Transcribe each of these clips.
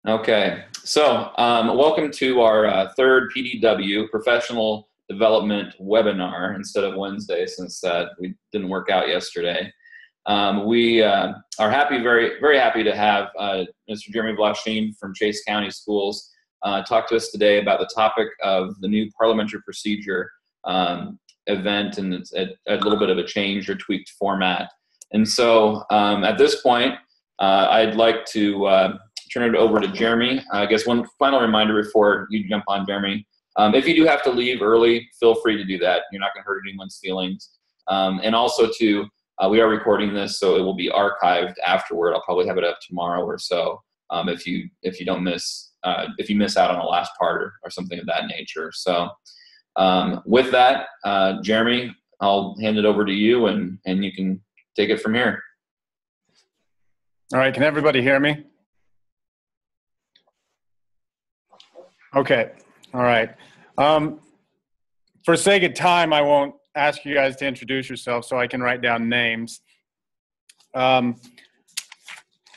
Okay, so welcome to our third PDW, Professional Development Webinar, instead of Wednesday, since we didn't work out yesterday. We are very, very happy to have Mr. Jeremy Vlasin from Chase County Schools talk to us today about the topic of the new parliamentary procedure event, and it's a little bit of a change or tweaked format. And so at this point, I'd like to turn it over to Jeremy. I guess one final reminder before you jump on, Jeremy. If you do have to leave early, feel free to do that. You're not going to hurt anyone's feelings. And also, we are recording this, so it will be archived afterward. I'll probably have it up tomorrow or so. If you miss out on the last part or something of that nature. So with that, Jeremy, I'll hand it over to you, and you can take it from here. All right. Can everybody hear me? Okay. All right. For sake of time, I won't ask you guys to introduce yourself so I can write down names. It's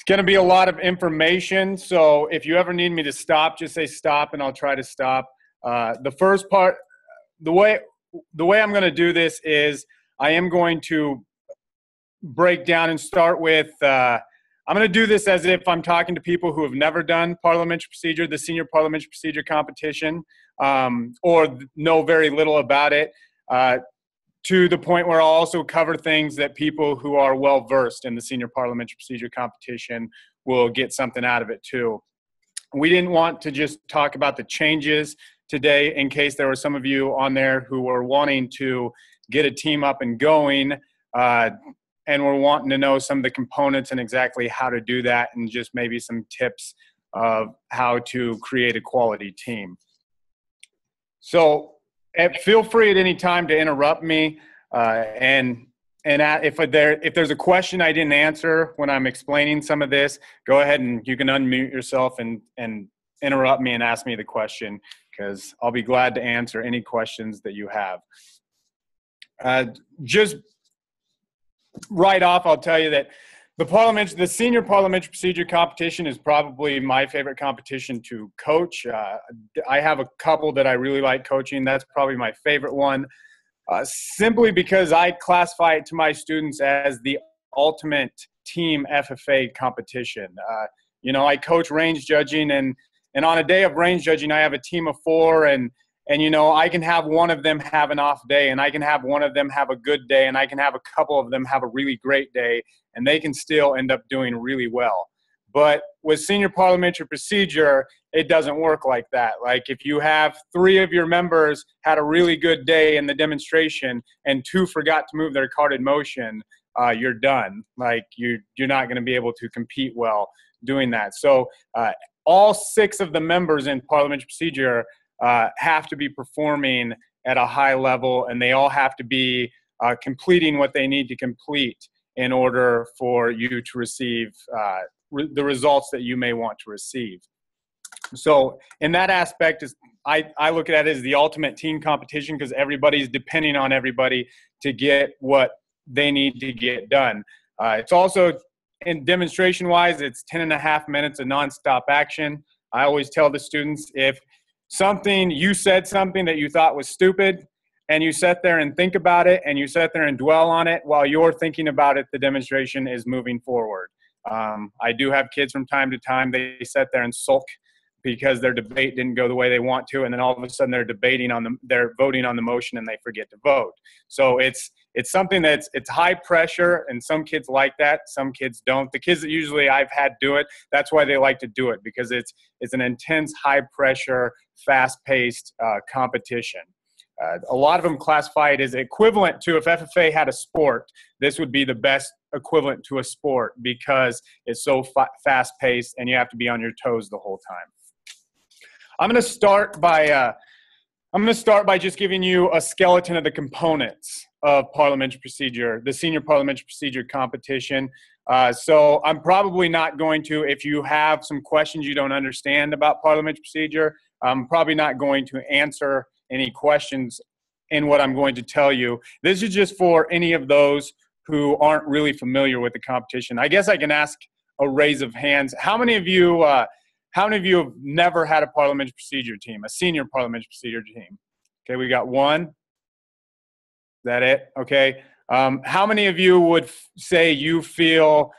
going to be a lot of information, so if you ever need me to stop, just say stop and I'll try to stop. The first part, the way I'm going to do this is I am going to break down and start with I'm going to do this as if I'm talking to people who have never done parliamentary procedure, the senior parliamentary procedure competition, or know very little about it, to the point where I'll also cover things that people who are well-versed in the senior parliamentary procedure competition will get something out of it too. We didn't want to just talk about the changes today in case there were some of you on there who were wanting to get a team up and going, and we're wanting to know some of the components and exactly how to do that, and just maybe some tips of how to create a quality team. So feel free at any time to interrupt me, and if there's a question I didn't answer when I'm explaining some of this, go ahead and you can unmute yourself and interrupt me and ask me the question, because I'll be glad to answer any questions that you have. Just right off, I'll tell you that the senior parliamentary procedure competition is probably my favorite competition to coach. I have a couple that I really like coaching. That's probably my favorite one, simply because I classify it to my students as the ultimate team FFA competition. I coach range judging, and on a day of range judging, I have a team of 4, and I can have one of them have an off day, and I can have one of them have a good day, and I can have a couple of them have a really great day, and they can still end up doing really well. But with senior parliamentary procedure, it doesn't work like that. Like, if you have 3 of your members had a really good day in the demonstration and 2 forgot to move their carded motion, you're done. Like, you're not going to be able to compete well doing that. So all 6 of the members in parliamentary procedure have to be performing at a high level, and they all have to be completing what they need to complete in order for you to receive the results that you may want to receive. So in that aspect, I look at it as the ultimate team competition, because everybody's depending on everybody to get what they need to get done. It's also, in demonstration-wise, it's 10.5 minutes of nonstop action. I always tell the students, if you said something that you thought was stupid, and you sat there and think about it, and you sat there and dwell on it while you're thinking about it, the demonstration is moving forward. I do have kids from time to time, they sit there and sulk because their debate didn't go the way they want to, and then all of a sudden they're voting on the motion and they forget to vote. So it's something it's high pressure, and some kids like that, some kids don't. The kids that usually I've had do it, that's why they like to do it, because it's an intense, high pressure, fast paced competition. A lot of them classify it as equivalent to, if FFA had a sport, this would be the best equivalent to a sport, because it's so fast paced and you have to be on your toes the whole time. I'm going to start by just giving you a skeleton of the components of parliamentary procedure, the senior parliamentary procedure competition. So I'm probably not going to, if you have some questions you don't understand about parliamentary procedure, I'm probably not going to answer any questions in what I'm going to tell you. This is just for any of those who aren't really familiar with the competition. I guess I can ask a raise of hands. How many of you How many of you have never had a parliamentary procedure team, a senior parliamentary procedure team? Okay, we got one. Is that it? Okay. How many of you would say you feel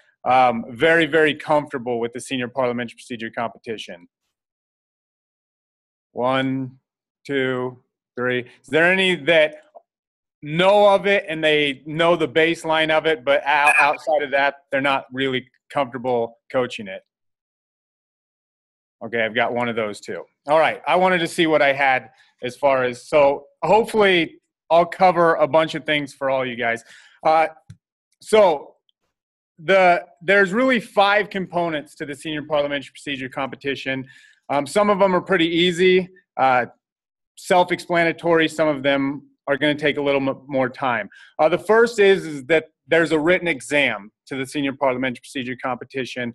very, very comfortable with the senior parliamentary procedure competition? 1, 2, 3. Is there any that know of it and they know the baseline of it, but outside of that, they're not really comfortable coaching it? Okay, I've got one of those too. All right, I wanted to see what I had as far as, so hopefully I'll cover a bunch of things for all you guys. So there's really 5 components to the senior parliamentary procedure competition. Some of them are pretty easy, self-explanatory. Some of them are going to take a little more time. The first is that there's a written exam to the senior parliamentary procedure competition.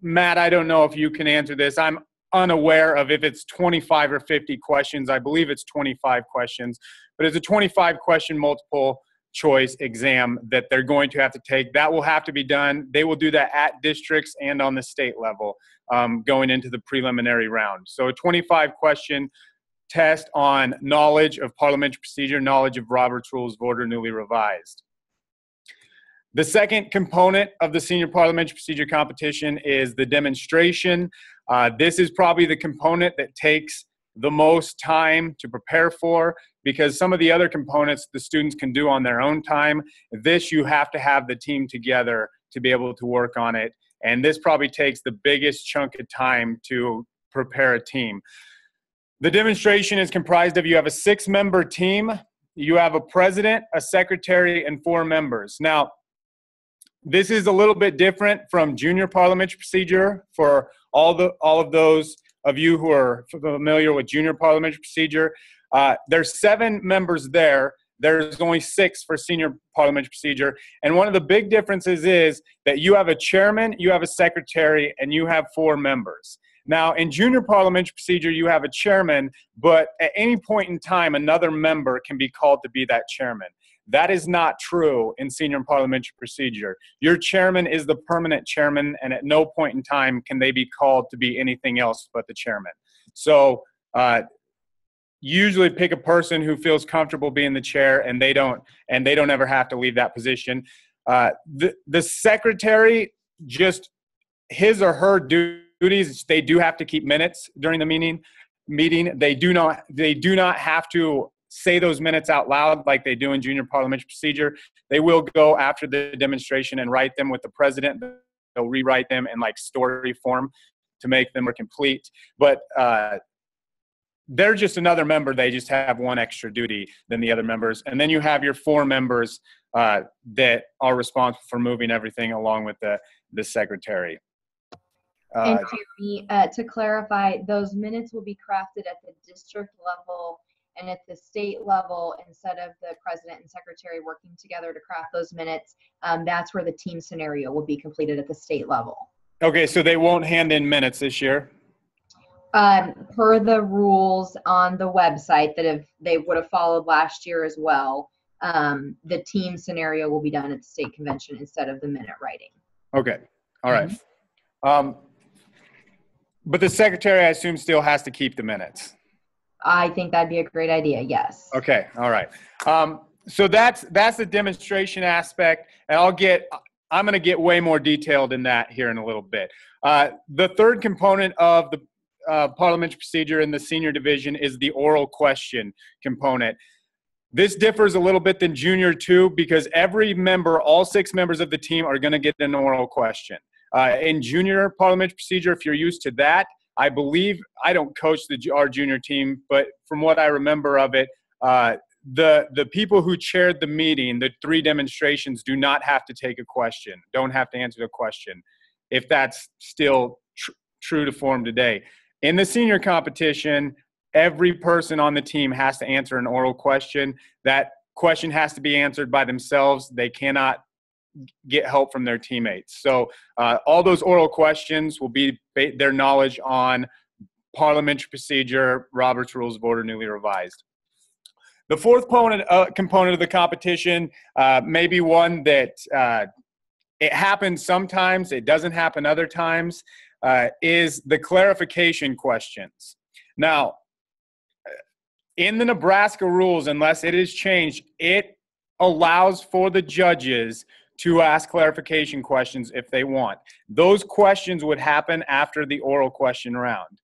Matt, I don't know if you can answer this. I'm unaware of if it's 25 or 50 questions. I believe it's 25 questions, but it's a 25-question multiple choice exam that they're going to have to take. That will have to be done. They will do that at districts and on the state level going into the preliminary round. So a 25-question test on knowledge of parliamentary procedure, knowledge of Robert's Rules of Order newly revised. The second component of the senior parliamentary procedure competition is the demonstration. This is probably the component that takes the most time to prepare for, because some of the other components the students can do on their own time. This, you have to have the team together to be able to work on it. And this probably takes the biggest chunk of time to prepare a team. The demonstration is comprised of, you have a 6-member team, you have a president, a secretary, and 4 members. Now, this is a little bit different from junior parliamentary procedure. For all of those of you who are familiar with junior parliamentary procedure, there's 7 members there. There's only 6 for senior parliamentary procedure. And one of the big differences is that you have a chairman, you have a secretary, and you have 4 members. Now, in junior parliamentary procedure, you have a chairman, but at any point in time, another member can be called to be that chairman. That is not true in senior parliamentary procedure. Your chairman is the permanent chairman, and at no point in time can they be called to be anything else but the chairman. So usually pick a person who feels comfortable being the chair, and they don't ever have to leave that position. The secretary, just his or her duties, they do have to keep minutes during the meeting. They do not have to say those minutes out loud like they do in junior parliamentary procedure. They will go after the demonstration and write them with the president. They'll rewrite them in like story form to make them more complete. But they're just another member. They just have one extra duty than the other members. And then you have your 4 members that are responsible for moving everything along with the secretary. And Jeremy, to clarify, those minutes will be crafted at the district level and at the state level. Instead of the president and secretary working together to craft those minutes, that's where the team scenario will be completed at the state level. Okay, so they won't hand in minutes this year? Per the rules on the website that they would have followed last year as well, the team scenario will be done at the state convention instead of the minute writing. Okay, all right. But the secretary, I assume, still has to keep the minutes. I think that'd be a great idea, yes. Okay, all right. So that's the demonstration aspect, and I'm going to get way more detailed in that here in a little bit. The third component of the parliamentary procedure in the senior division is the oral question component. This differs a little bit than junior too, because every member, all 6 members of the team, are going to get an oral question. In junior parliamentary procedure, if you're used to that, I believe, I don't coach our junior team, but from what I remember of it, the people who chaired the meeting, the 3 demonstrations, do not have to take a question, don't have to answer the question, if that's still true to form today. In the senior competition, every person on the team has to answer an oral question. That question has to be answered by themselves. They cannot get help from their teammates. So all those oral questions will be their knowledge on parliamentary procedure, Robert's Rules of Order newly revised. The fourth component of the competition may be one that it happens sometimes, it doesn't happen other times, is the clarification questions. Now, in the Nebraska rules, unless it is changed, it allows for the judges to ask clarification questions if they want. Those questions would happen after the oral question round.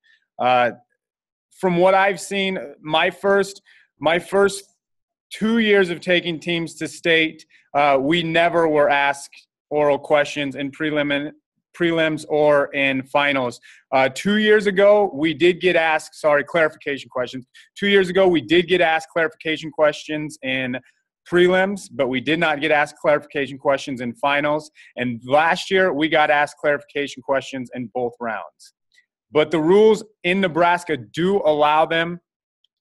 From what I've seen, my first 2 years of taking teams to state, we never were asked oral questions in prelims or in finals. 2 years ago, we did get asked, clarification questions. 2 years ago, we did get asked clarification questions in prelims, but we did not get asked clarification questions in finals. And last year, we got asked clarification questions in both rounds. But the rules in Nebraska do allow them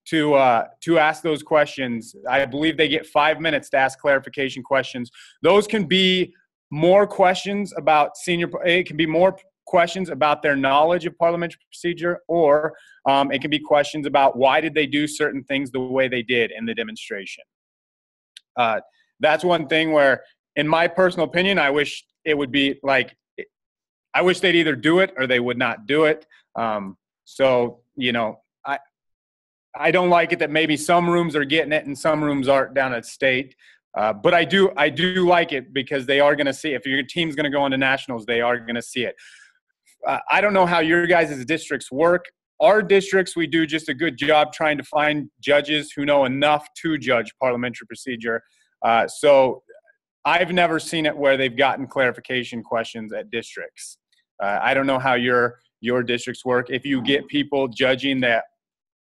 to ask those questions. I believe they get 5 minutes to ask clarification questions. Those can be more questions about it can be more questions about their knowledge of parliamentary procedure, or it can be questions about why did they do certain things the way they did in the demonstration. That's one thing where, in my personal opinion, I wish it would be like, I wish they'd either do it or they would not do it. So, you know, I don't like it that maybe some rooms are getting it and some rooms aren't down at state. But I do like it because they are going to see it. If your team's going to go into nationals, they are going to see it. I don't know how your guys' districts work. Our districts, we do just a good job trying to find judges who know enough to judge parliamentary procedure. So I've never seen it where they've gotten clarification questions at districts. I don't know how your districts work. If you get people judging that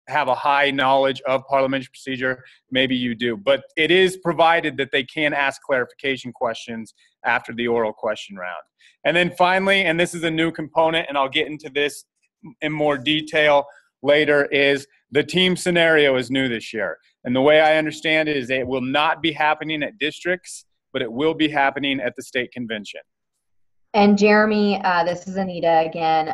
have a high knowledge of parliamentary procedure, maybe you do. But it is provided that they can ask clarification questions after the oral question round. And then finally, and this is a new component, and I'll get into this in more detail later, is the team scenario is new this year. And the way I understand it is it will not be happening at districts, but it will be happening at the state convention. And Jeremy, this is Anita again.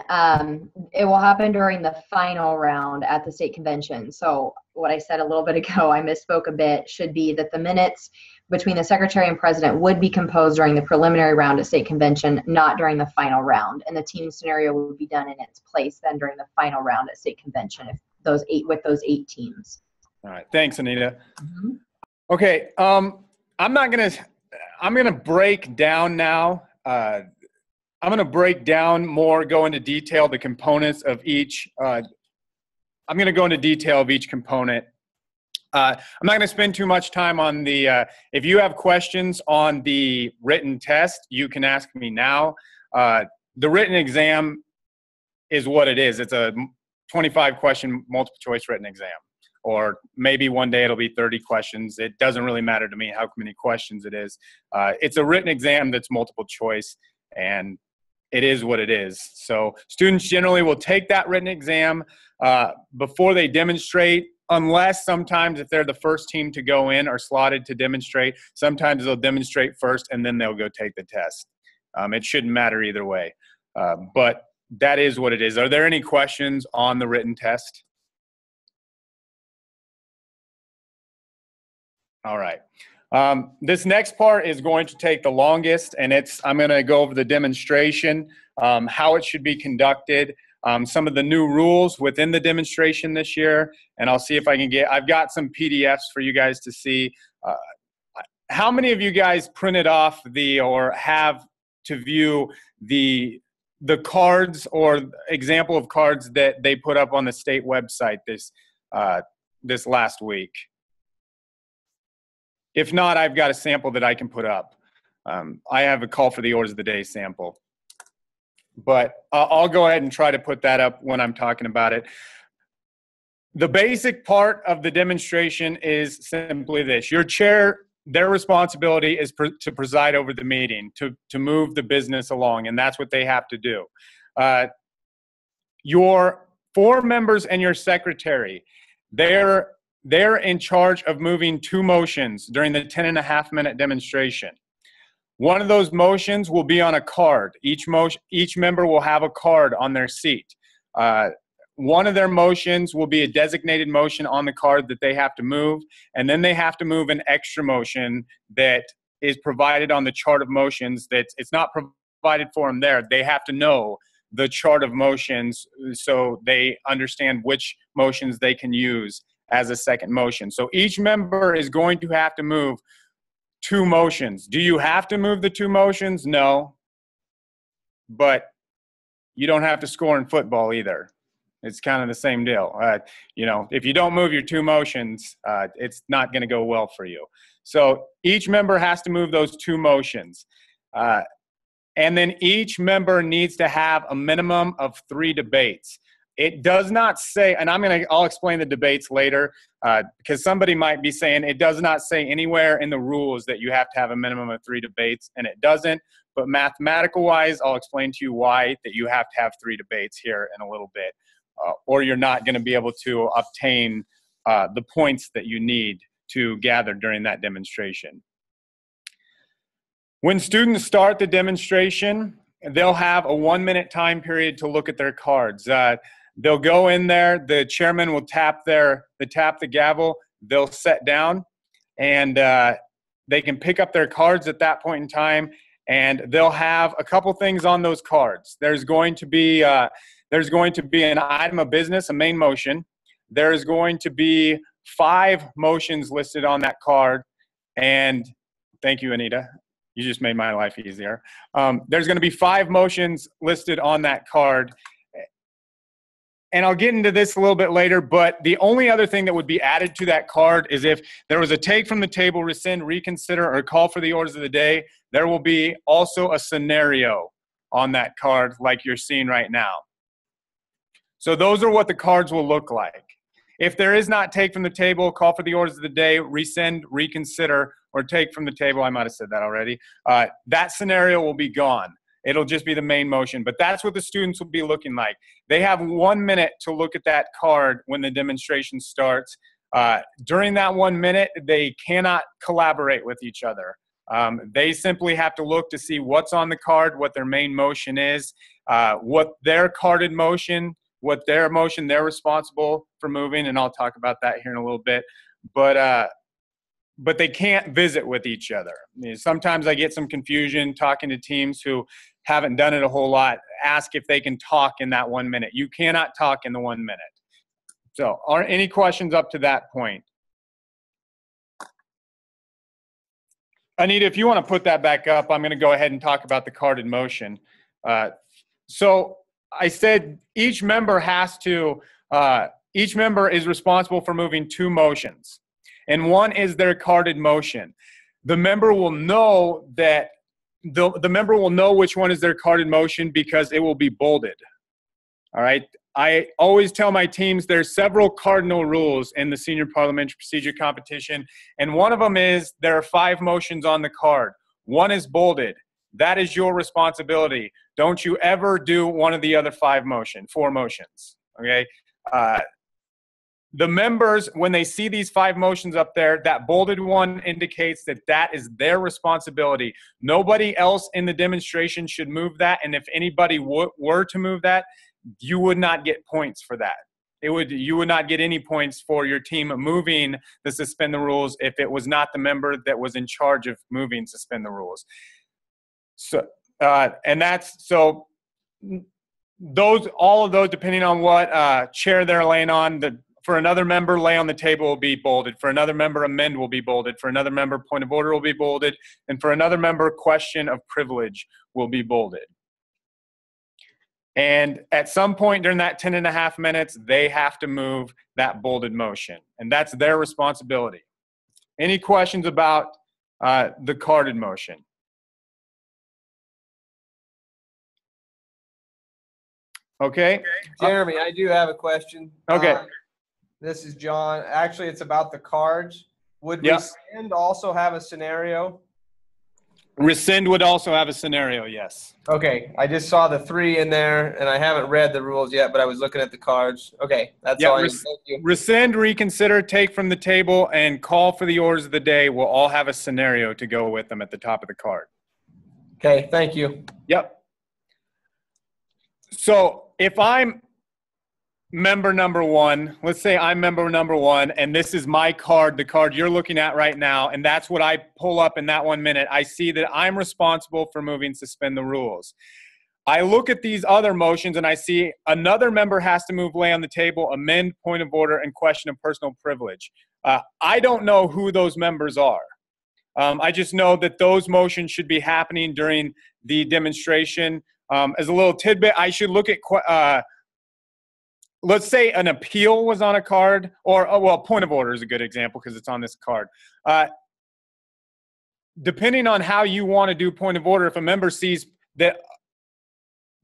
It will happen during the final round at the state convention. So what I said a little bit ago, I misspoke a bit, should be that the minutes between the secretary and president would be composed during the preliminary round at state convention, not during the final round. And the team scenario would be done in its place then during the final round at state convention with those 8 teams. All right. Thanks, Anita. Mm-hmm. Okay. I'm going to break down now. I'm going to break down more, go into detail the components of each. I'm going to go into detail of each component. I'm not going to spend too much time on the, if you have questions on the written test, you can ask me now. The written exam is what it is. It's a 25-question multiple choice written exam. Or maybe one day it'll be 30 questions. It doesn't really matter to me how many questions it is. It's a written exam that's multiple choice, and it is what it is. So students generally will take that written exam before they demonstrate, unless sometimes if they're the first team to go in or slotted to demonstrate, sometimes they'll demonstrate first and then they'll go take the test. It shouldn't matter either way. But that is what it is. Are there any questions on the written test? All right. This next part is going to take the longest, and I'm going to go over the demonstration, how it should be conducted, some of the new rules within the demonstration this year, and I'll see if I can I've got some PDFs for you guys to see. How many of you guys printed off or have to view the cards or example of cards that they put up on the state website this last week? If not, I've got a sample that I can put up. I have a call for the orders of the day sample. But I'll go ahead and try to put that up when I'm talking about it. The basic part of the demonstration is simply this. Your chair, their responsibility is to preside over the meeting, to move the business along, and that's what they have to do. Your 4 members and your secretary, they're in charge of moving 2 motions during the 10.5-minute demonstration. One of those motions will be on a card. Each member will have a card on their seat. One of their motions will be a designated motion on the card that they have to move, and then they have to move an extra motion that is provided on the chart of motions. That it's not provided for them there. They have to know the chart of motions so they understand which motions they can use as a second motion. So each member is going to have to move 2 motions. Do you have to move the 2 motions? No. But you don't have to score in football either. It's kind of the same deal. You know, if you don't move your 2 motions, it's not going to go well for you. So each member has to move those 2 motions. And then each member needs to have a minimum of 3 debates. It does not say, and I'll explain the debates later, because somebody might be saying it does not say anywhere in the rules that you have to have a minimum of 3 debates, and it doesn't. But mathematical wise, I'll explain to you why that you have to have 3 debates here in a little bit, or you're not going to be able to obtain the points that you need to gather during that demonstration. When students start the demonstration, they'll have a 1-minute time period to look at their cards. They'll go in there, the chairman will tap the gavel, they'll sit down, and they can pick up their cards at that point in time, and they'll have a couple things on those cards. There's going to be an item of business, a main motion. There's going to be 5 motions listed on that card, and thank you, Anita. You just made my life easier. There's going to be 5 motions listed on that card. And I'll get into this a little bit later, but the only other thing that would be added to that card is if there was a take from the table, rescind, reconsider, or call for the orders of the day, there will be also a scenario on that card like you're seeing right now. So those are what the cards will look like. If there is not take from the table, call for the orders of the day, rescind, reconsider, or take from the table, I might have said that already, that scenario will be gone. It'll just be the main motion, but that's what the students will be looking like. They have 1 minute to look at that card when the demonstration starts. During that 1 minute, they cannot collaborate with each other. They simply have to look to see what's on the card, what their main motion is, what their carded motion, what their motion they're responsible for moving, and I'll talk about that here in a little bit. But they can't visit with each other. Sometimes I get some confusion talking to teams who haven't done it a whole lot, ask if they can talk in that 1 minute. You cannot talk in the 1 minute. So are any questions up to that point? Anita, if you want to put that back up, I'm going to go ahead and talk about the carded motion. So I said each member is responsible for moving 2 motions. And one is their carded motion. The member will know that the member will know which one is their carded motion because it will be bolded. All right. I always tell my teams there's several cardinal rules in the senior parliamentary procedure competition, and one of them is there are 5 motions on the card. One is bolded. That is your responsibility. Don't you ever do one of the other 4 motions. Okay. The members, when they see these 5 motions up there, that bolded one indicates that that is their responsibility. Nobody else in the demonstration should move that, and if anybody were to move that, you would not get points for that. You would not get any points for your team moving the suspend the rules if it was not the member that was in charge of moving suspend the rules. So, all of those, depending on what chair they're laying on, for another member, lay on the table will be bolded. For another member, amend will be bolded. For another member, point of order will be bolded. And for another member, question of privilege will be bolded. And at some point during that 10.5 minutes, they have to move that bolded motion. And that's their responsibility. Any questions about the carded motion? Okay. Jeremy, I do have a question. Okay. This is John. Actually, it's about the cards. Would rescind also have a scenario? Rescind would also have a scenario, yes. Okay. I just saw the 3 in there, and I haven't read the rules yet, but I was looking at the cards. Okay. That's all. Thank you. Rescind, reconsider, take from the table, and call for the orders of the day will all have a scenario to go with them at the top of the card. Okay. Thank you. Yep. So if I'm member number one. Let's say I'm member number one, and this is my card, the card you're looking at right now, and that's what I pull up in that 1 minute. I see that I'm responsible for moving suspend the rules. I look at these other motions, and I see another member has to move, lay on the table, amend, point of order, and question of personal privilege. I don't know who those members are. I just know that those motions should be happening during the demonstration. As a little tidbit, I should look at let's say an appeal was on a card, or, well, point of order is a good example because it's on this card. Depending on how you want to do point of order, if a member sees that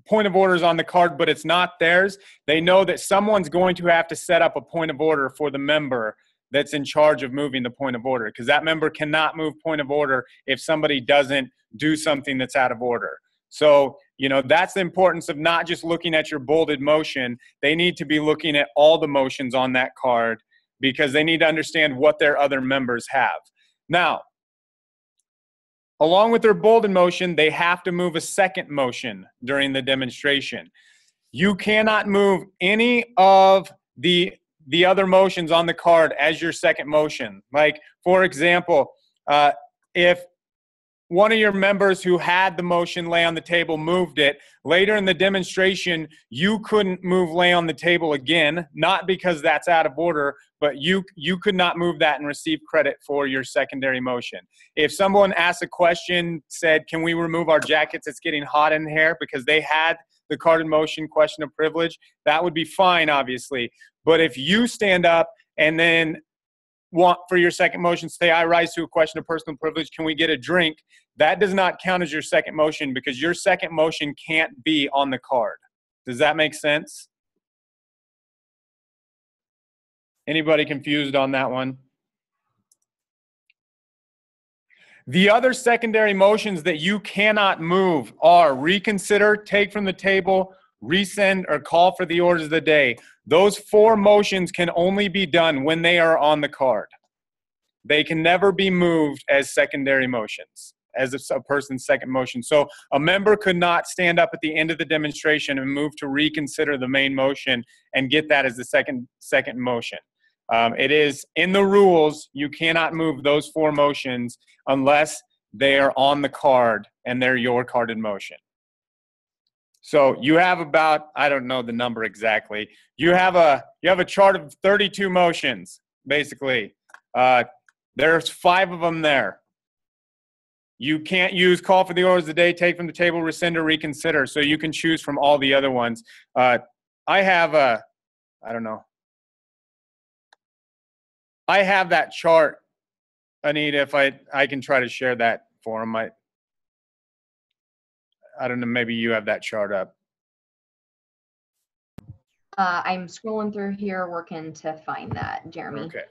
point of order is on the card but it's not theirs, they know that someone's going to have to set up a point of order for the member that's in charge of moving the point of order, because that member cannot move point of order if somebody doesn't do something that's out of order. So, you know, that's the importance of not just looking at your bolded motion. They need to be looking at all the motions on that card because they need to understand what their other members have. Now, along with their bolded motion, they have to move a second motion during the demonstration. You cannot move any of the other motions on the card as your second motion. Like, for example, if one of your members who had the motion lay on the table moved it, later in the demonstration, you couldn't move lay on the table again, not because that's out of order, but you could not move that and receive credit for your secondary motion. If someone asked a question, said, can we remove our jackets, it's getting hot in here, because they had the card in motion question of privilege, that would be fine, obviously. But if you stand up and then want for your second motion, say, I rise to a question of personal privilege, can we get a drink? That does not count as your second motion because your second motion can't be on the card. Does that make sense? Anybody confused on that one? The other secondary motions that you cannot move are reconsider, take from the table, rescind, or call for the orders of the day. Those four motions can only be done when they are on the card. They can never be moved as secondary motions, as a person's second motion. So a member could not stand up at the end of the demonstration and move to reconsider the main motion and get that as the second motion. It is in the rules, you cannot move those four motions unless they are on the card and they're your carded motion. So you have about, I don't know the number exactly, you have a chart of 32 motions, basically. There's 5 of them there. You can't use call for the orders of the day, take from the table, rescind, or reconsider. So you can choose from all the other ones. I have that chart, Anita, if I can try to share that for them. I don't know, maybe you have that chart up. I'm scrolling through here, working to find that, Jeremy. Okay.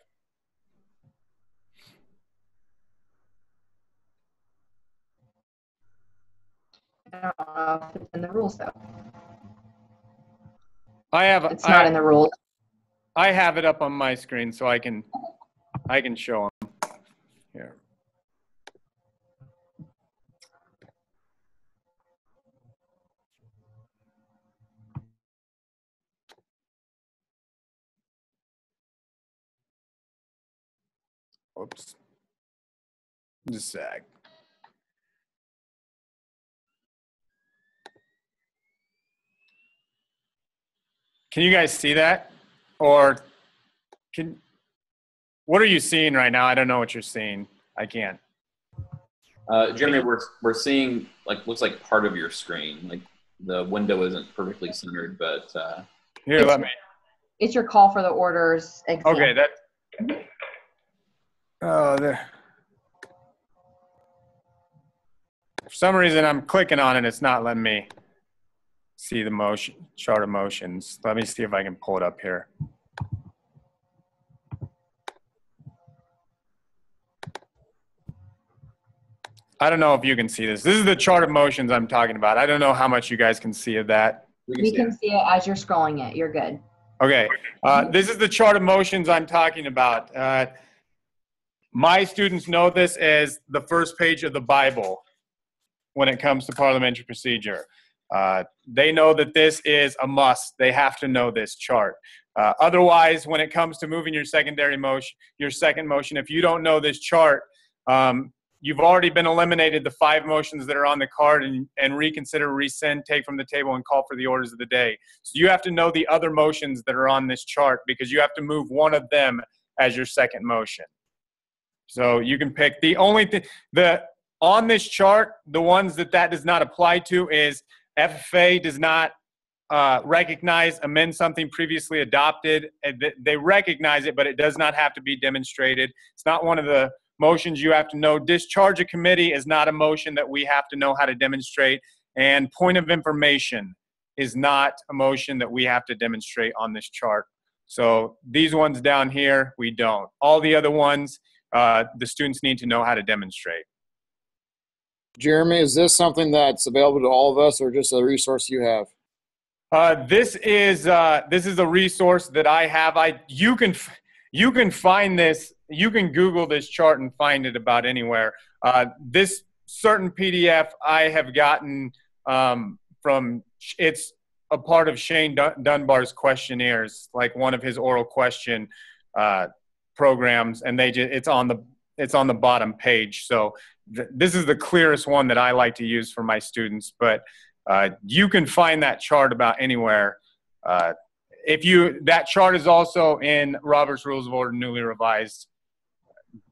I don't know if it's in the rules though. It's not in the rules. I have it up on my screen so I can show them here. Oops. Just a sec. Can you guys see that? Or what are you seeing right now? I don't know what you're seeing. I can't. Jeremy, we're seeing looks like part of your screen. Like the window isn't perfectly centered, but here, let me. It's your call for the orders example. Okay, there. For some reason, I'm clicking on it. It's not letting me see the motion chart of motions. Let me see if I can pull it up here. I don't know if you can see this. This is the chart of motions I'm talking about. I don't know how much you guys can see of that. We can see it as you're scrolling it. You're good. Okay. This is the chart of motions I'm talking about. My students know this as the first page of the Bible when it comes to parliamentary procedure. They know that this is a must. They have to know this chart. Otherwise, when it comes to moving your second motion, if you don't know this chart, you've already been eliminated the 5 motions that are on the card, and reconsider, rescind, take from the table, and call for the orders of the day. So you have to know the other motions that are on this chart, because you have to move one of them as your second motion. So you can pick the only thing on this chart, the ones that does not apply to is FFA does not recognize, amend something previously adopted. They recognize it, but it does not have to be demonstrated. It's not one of the motions you have to know. Discharge a committee is not a motion that we have to know how to demonstrate. And point of information is not a motion that we have to demonstrate on this chart. So these ones down here, we don't. All the other ones, the students need to know how to demonstrate. Jeremy, is this something that's available to all of us, or just a resource you have? This is a resource that I have. You can find this. You can Google this chart and find it about anywhere. This certain PDF I have gotten from. It's a part of Shane Dunbar's questionnaires, like one of his oral question programs, and it's on the bottom page. So this is the clearest one that I like to use for my students. But you can find that chart about anywhere. That chart is also in Robert's Rules of Order newly revised,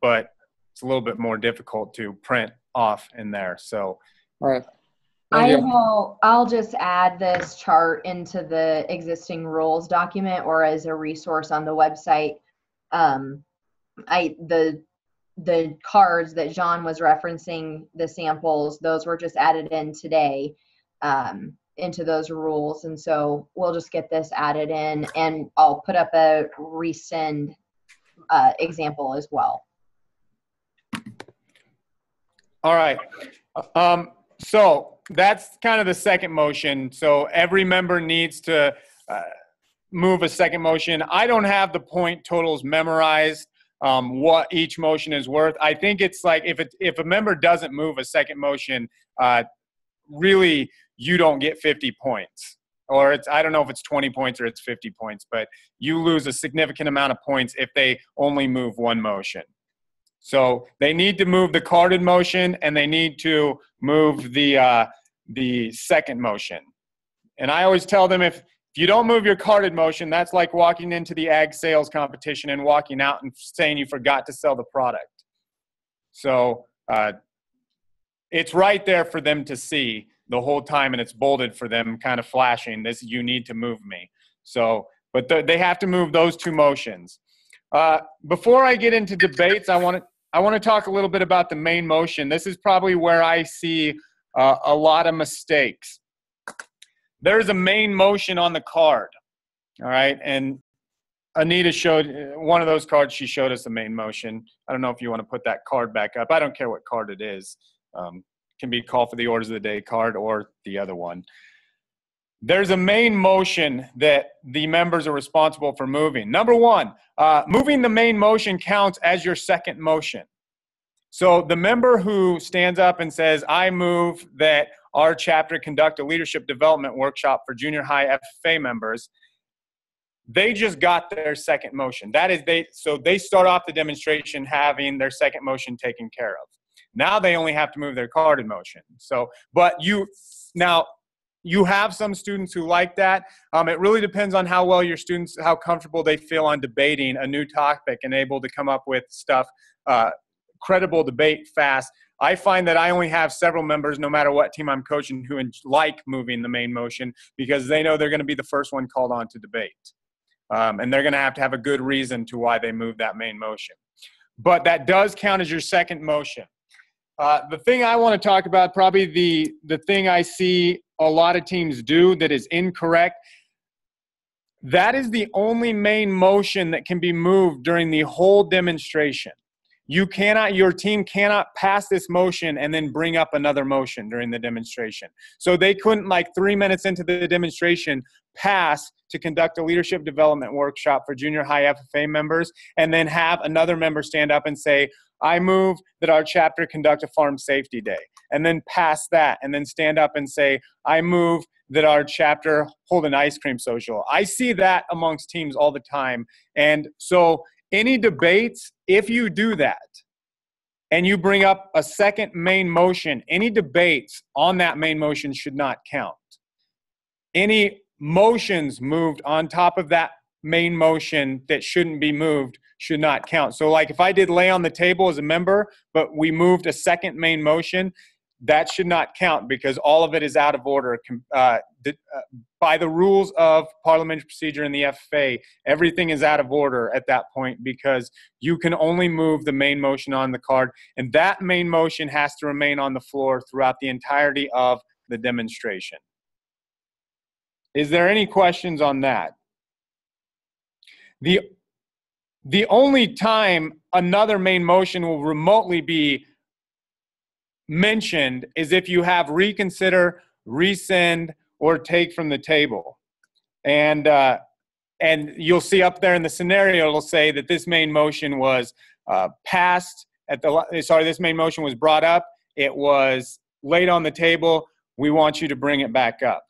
but it's a little bit more difficult to print off in there. So, all right. I'll just add this chart into the existing rules document or as a resource on the website. The cards that John was referencing, the samples, those were just added in today into those rules. And so we'll just get this added in, and I'll put up a rescind example as well. All right. So that's kind of the second motion. So every member needs to move a second motion. I don't have the point totals memorized, what each motion is worth. I think it's like if a member doesn't move a second motion, really you don't get 50 points. Or I don't know if it's 20 points or it's 50 points, but you lose a significant amount of points if they only move one motion. So they need to move the carded motion, and they need to move the second motion. And I always tell them, if you don't move your carded motion, that's like walking into the ag sales competition and walking out and saying you forgot to sell the product. So it's right there for them to see the whole time, and it's bolded for them, kind of flashing this, you need to move me. So, but they have to move those 2 motions. Before I get into debates, I want to talk a little bit about the main motion. This is probably where I see a lot of mistakes. There's a main motion on the card, all right? And Anita showed one of those cards. She showed us the main motion. I don't know if you want to put that card back up. I don't care what card it is. Can be call for the orders of the day card or the other one. There's a main motion that the members are responsible for moving. Number 1, moving the main motion counts as your second motion. So the member who stands up and says, I move that our chapter conduct a leadership development workshop for junior high FFA members, they just got their second motion. So they start off the demonstration having their second motion taken care of. Now they only have to move their carded motion. So, but you have some students who like that. It really depends on how well your students, how comfortable they feel on debating a new topic and able to come up with stuff, credible debate fast. I find that I only have several members, no matter what team I'm coaching, who like moving the main motion because they know they're going to be the first one called on to debate. And they're going to have a good reason to why they move that main motion. But that does count as your second motion. The thing I want to talk about, probably the thing I see a lot of teams do that is incorrect, that is the only main motion that can be moved during the whole demonstration. Your team cannot pass this motion and then bring up another motion during the demonstration. So they couldn't, like 3 minutes into the demonstration, pass to conduct a leadership development workshop for junior high FFA members and then have another member stand up and say, I move that our chapter conduct a farm safety day. and then pass that, and then stand up and say, I move that our chapter hold an ice cream social. I see that amongst teams all the time. And so any debates, if you do that, and you bring up a second main motion, any debates on that main motion should not count. Any motions moved on top of that main motion that shouldn't be moved should not count. So like if I did lay on the table as a member, but we moved a second main motion, that should not count because all of it is out of order. By the rules of parliamentary procedure in the FFA, everything is out of order at that point because you can only move the main motion on the card, and that main motion has to remain on the floor throughout the entirety of the demonstration. Is there any questions on that? The only time another main motion will remotely be mentioned is if you have reconsider, rescind, or take from the table. And you'll see up there in the scenario, it'll say that this main motion was passed this main motion was brought up, it was laid on the table, we want you to bring it back up.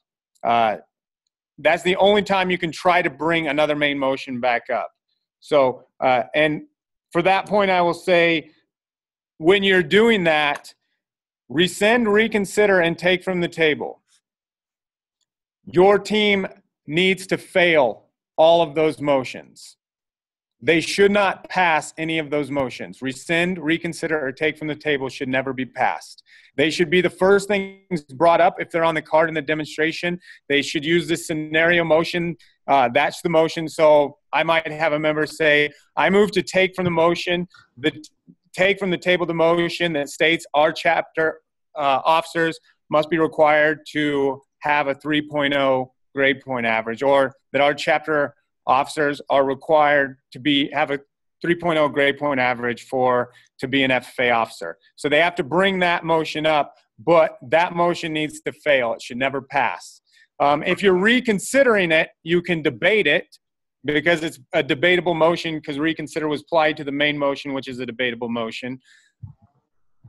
That's the only time you can try to bring another main motion back up. So, and for that point, I will say, when you're doing that, rescind, reconsider, and take from the table. Your team needs to fail all of those motions. They should not pass any of those motions. Rescind, reconsider, or take from the table should never be passed. They should be the first things brought up if they're on the card in the demonstration. They should use this scenario motion. That's the motion. So I might have a member say, I move to take from the motion, take from the table the motion that states our chapter officers must be required to have a 3.0 grade point average, or that our chapter officers are required to have a 3.0 grade point average to be an FFA officer. So they have to bring that motion up, but that motion needs to fail. It should never pass. If you're reconsidering it, you can debate it because it's a debatable motion because reconsider was applied to the main motion, which is a debatable motion.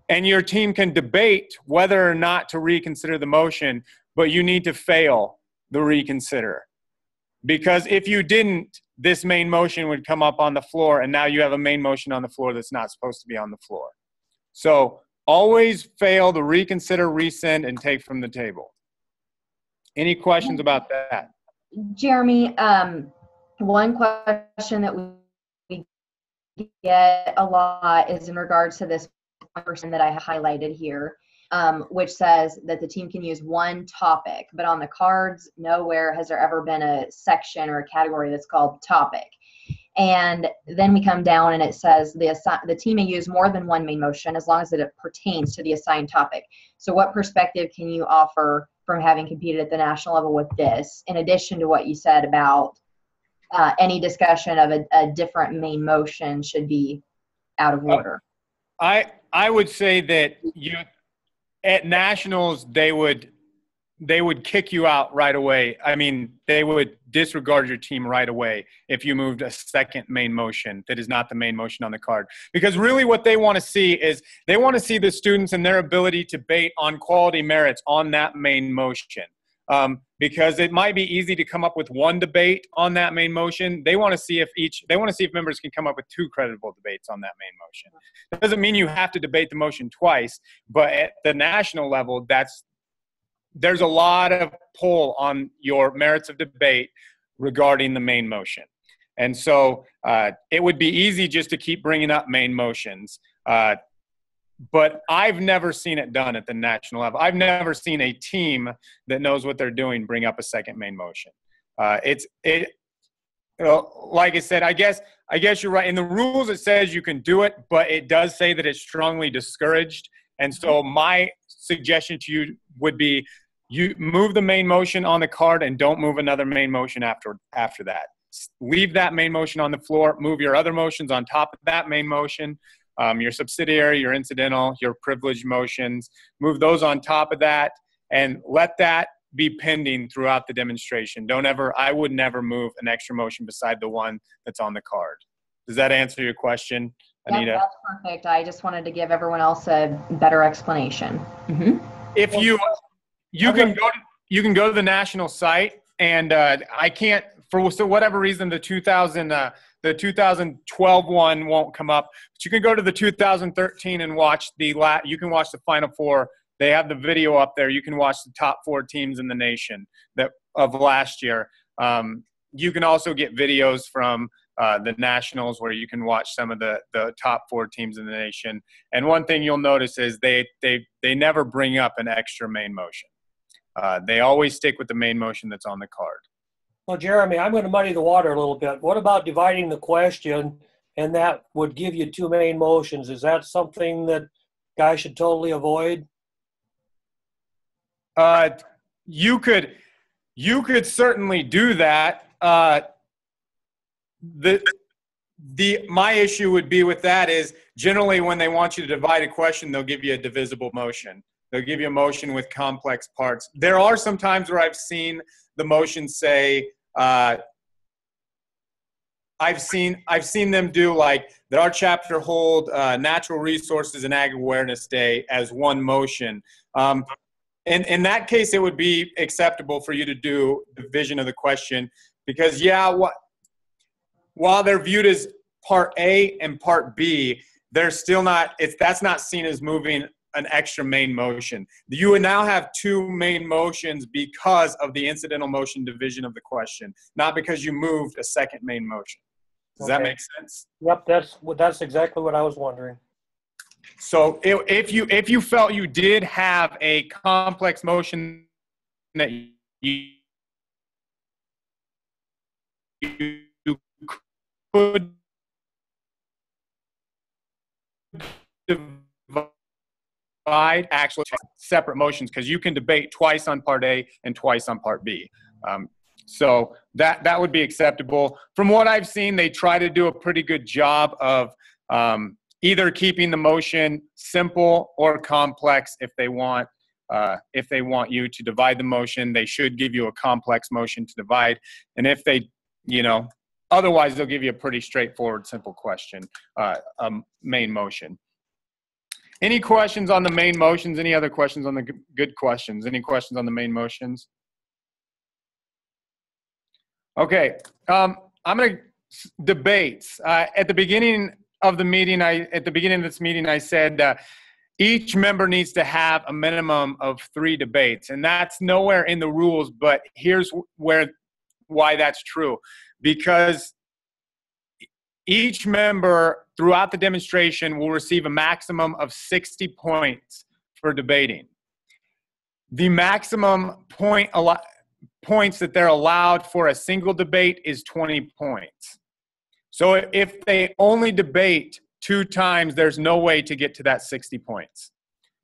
And your team can debate whether or not to reconsider the motion, but you need to fail the reconsider. Because if you didn't, this main motion would come up on the floor, and now you have a main motion on the floor that's not supposed to be on the floor. So always fail the reconsider, rescind, and take from the table. Any questions about that? Jeremy, one question that we get a lot is in regards to this person that I highlighted here. Which says that the team can use one topic, but on the cards, nowhere has there ever been a section or a category that's called topic. And then we come down and it says the team may use more than one main motion as long as it pertains to the assigned topic. So what perspective can you offer from having competed at the national level with this, in addition to what you said about any discussion of a different main motion should be out of order? I would say that at nationals, they would kick you out right away. I mean, they would disregard your team right away if you moved a second main motion that is not the main motion on the card. Because really what they want to see is they want to see the students and their ability to debate on quality merits on that main motion. Because it might be easy to come up with one debate on that main motion. They want to see if members can come up with two creditable debates on that main motion. That doesn't mean you have to debate the motion twice, but at the national level, there's a lot of pull on your merits of debate regarding the main motion. And so it would be easy just to keep bringing up main motions. But I've never seen it done at the national level. I've never seen a team that knows what they're doing bring up a second main motion. Like I said, I guess you're right. In the rules, it says you can do it, but it does say that it's strongly discouraged. And so my suggestion to you would be you move the main motion on the card and don't move another main motion after that. Leave that main motion on the floor. Move your other motions on top of that main motion. Your subsidiary, your incidental, your privileged motions, move those on top of that and let that be pending throughout the demonstration. I would never move an extra motion beside the one that's on the card. Does that answer your question? Anita? Yep, that's perfect. I just wanted to give everyone else a better explanation. If you can go to the national site, and I can't, for whatever reason, the 2012 one won't come up, but you can go to the 2013 and watch you can watch the Final Four. They have the video up there. You can watch the top 4 teams in the nation of last year. You can also get videos from the Nationals where you can watch some of the top 4 teams in the nation. And one thing you'll notice is they never bring up an extra main motion. They always stick with the main motion that's on the card. Well, Jeremy, I'm going to muddy the water a little bit. What about dividing the question, and that would give you 2 main motions? Is that something that guys should totally avoid? You could certainly do that. My issue would be with that is generally when they want you to divide a question, they'll give you a divisible motion. They'll give you a motion with complex parts. There are some times where I've seen the motion say, I've seen them do like that our chapter hold Natural Resources and Ag Awareness Day as one motion. In that case, it would be acceptable for you to do division of the question because, while they're viewed as part A and part B, they're still not. That's not seen as moving an extra main motion. You would now have 2 main motions because of the incidental motion division of the question, not because you moved a second main motion. Does that make sense? Yep, that's exactly what I was wondering. So if you felt you did have a complex motion that you could divide actually separate motions because you can debate twice on part A and twice on part B. So that would be acceptable. From what I've seen, they try to do a pretty good job of either keeping the motion simple or complex. If they want you to divide the motion, they should give you a complex motion to divide. And if they, otherwise they'll give you a pretty straightforward, simple question, main motion. Any questions on the main motions? Any other questions on the good questions? Any questions on the main motions? Okay, I'm going to debates. At the beginning of the meeting, at the beginning of this meeting, I said each member needs to have a minimum of 3 debates, and that's nowhere in the rules. But here's why that's true, because each member throughout the demonstration will receive a maximum of 60 points for debating. The maximum points that they're allowed for a single debate is 20 points. So if they only debate 2 times, there's no way to get to that 60 points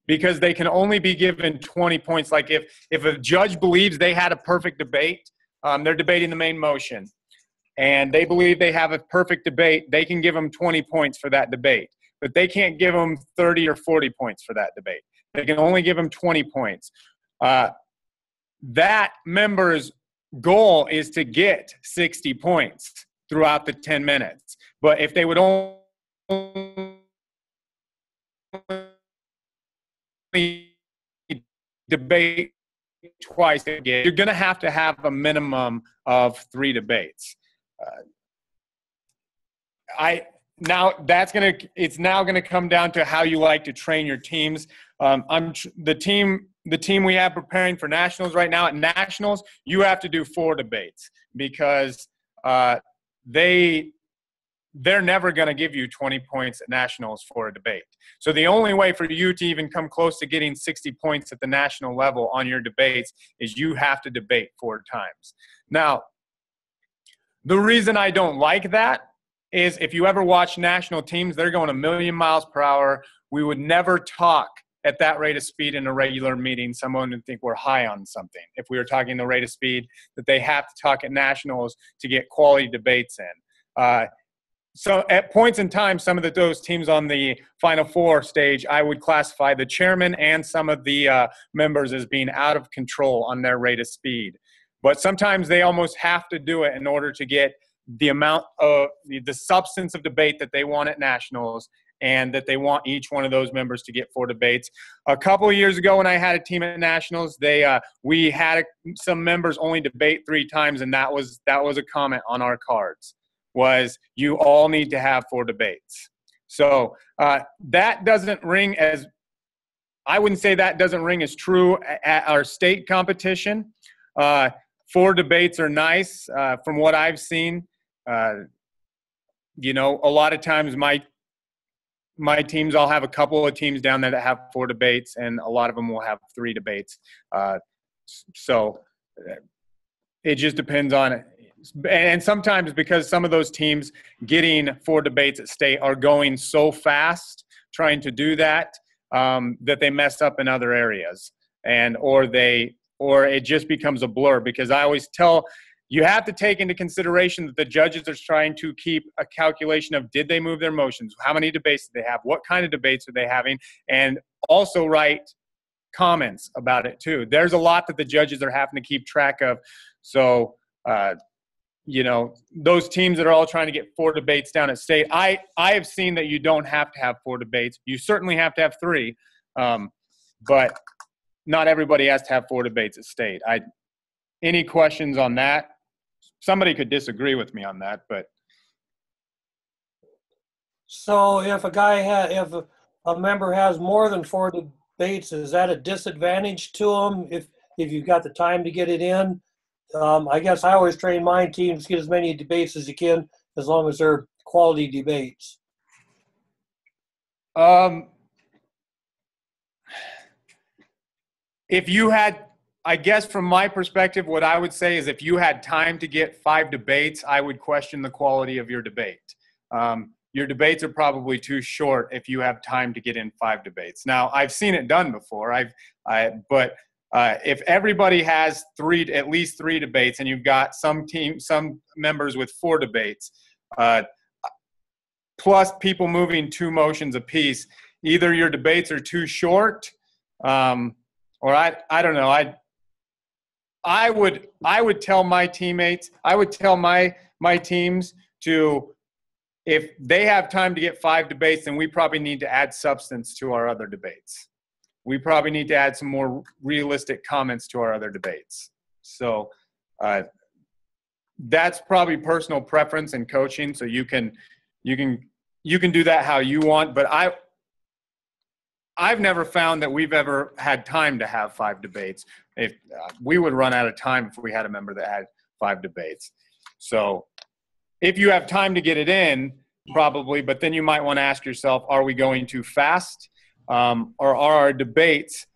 because they can only be given 20 points. Like if a judge believes they had a perfect debate, they're debating the main motion, and they believe they have a perfect debate, they can give them 20 points for that debate. But they can't give them 30 or 40 points for that debate. They can only give them 20 points. That member's goal is to get 60 points throughout the 10 minutes. But if they would only debate twice again, you're going to have a minimum of 3 debates. It's now going to come down to how you like to train your teams. The team we have preparing for nationals right now. At nationals, you have to do 4 debates because they're never going to give you 20 points at nationals for a debate. So the only way for you to even come close to getting 60 points at the national level on your debates is you have to debate 4 times. Now, the reason I don't like that is if you ever watch national teams, they're going 1,000,000 miles per hour. We would never talk at that rate of speed in a regular meeting. Someone would think we're high on something if we were talking the rate of speed that they have to talk at nationals to get quality debates in. So at points in time, some of those teams on the Final Four stage, I would classify the chairman and some of the members as being out of control on their rate of speed. But sometimes they almost have to do it in order to get the amount of the substance of debate that they want at nationals, and that they want each one of those members to get 4 debates. A couple of years ago when I had a team at nationals, we had some members only debate 3 times, and that was a comment on our cards, was you all need to have 4 debates. So that doesn't ring as, I wouldn't say that doesn't ring as true at our state competition. 4 debates are nice from what I've seen. You know, a lot of times my teams, I'll have a couple of teams down there that have 4 debates, and a lot of them will have 3 debates. So it just depends on it. And sometimes because some of those teams getting 4 debates at state are going so fast trying to do that, that they mess up in other areas, or it just becomes a blur. Because I always tell, you have to take into consideration that the judges are trying to keep a calculation of, did they move their motions? How many debates did they have? What kind of debates are they having? And also write comments about it too. There's a lot that the judges are having to keep track of. So, you know, those teams that are all trying to get 4 debates down at state, I have seen that you don't have to have 4 debates. You certainly have to have 3, but not everybody has to have 4 debates at state. Any questions on that? Somebody could disagree with me on that, but. So if if a member has more than 4 debates, is that a disadvantage to them if you've got the time to get it in? I guess I always train my teams to get as many debates as you can, as long as they're quality debates. If you had, I guess from my perspective, what I would say is if you had time to get 5 debates, I would question the quality of your debate. Your debates are probably too short if you have time to get in 5 debates. Now, I've seen it done before, but if everybody has at least 3 debates, and you've got some members with 4 debates, plus people moving 2 motions apiece, either your debates are too short, or I don't know. I would tell my teammates, I would tell my teams to, if they have time to get 5 debates, then we probably need to add substance to our other debates. We probably need to add some more realistic comments to our other debates. So that's probably personal preference and coaching. So you can do that how you want, but I've never found that we've ever had time to have 5 debates. If we would run out of time if we had a member that had 5 debates. So if you have time to get it in, probably, but then you might want to ask yourself, are we going too fast? Or are our debates,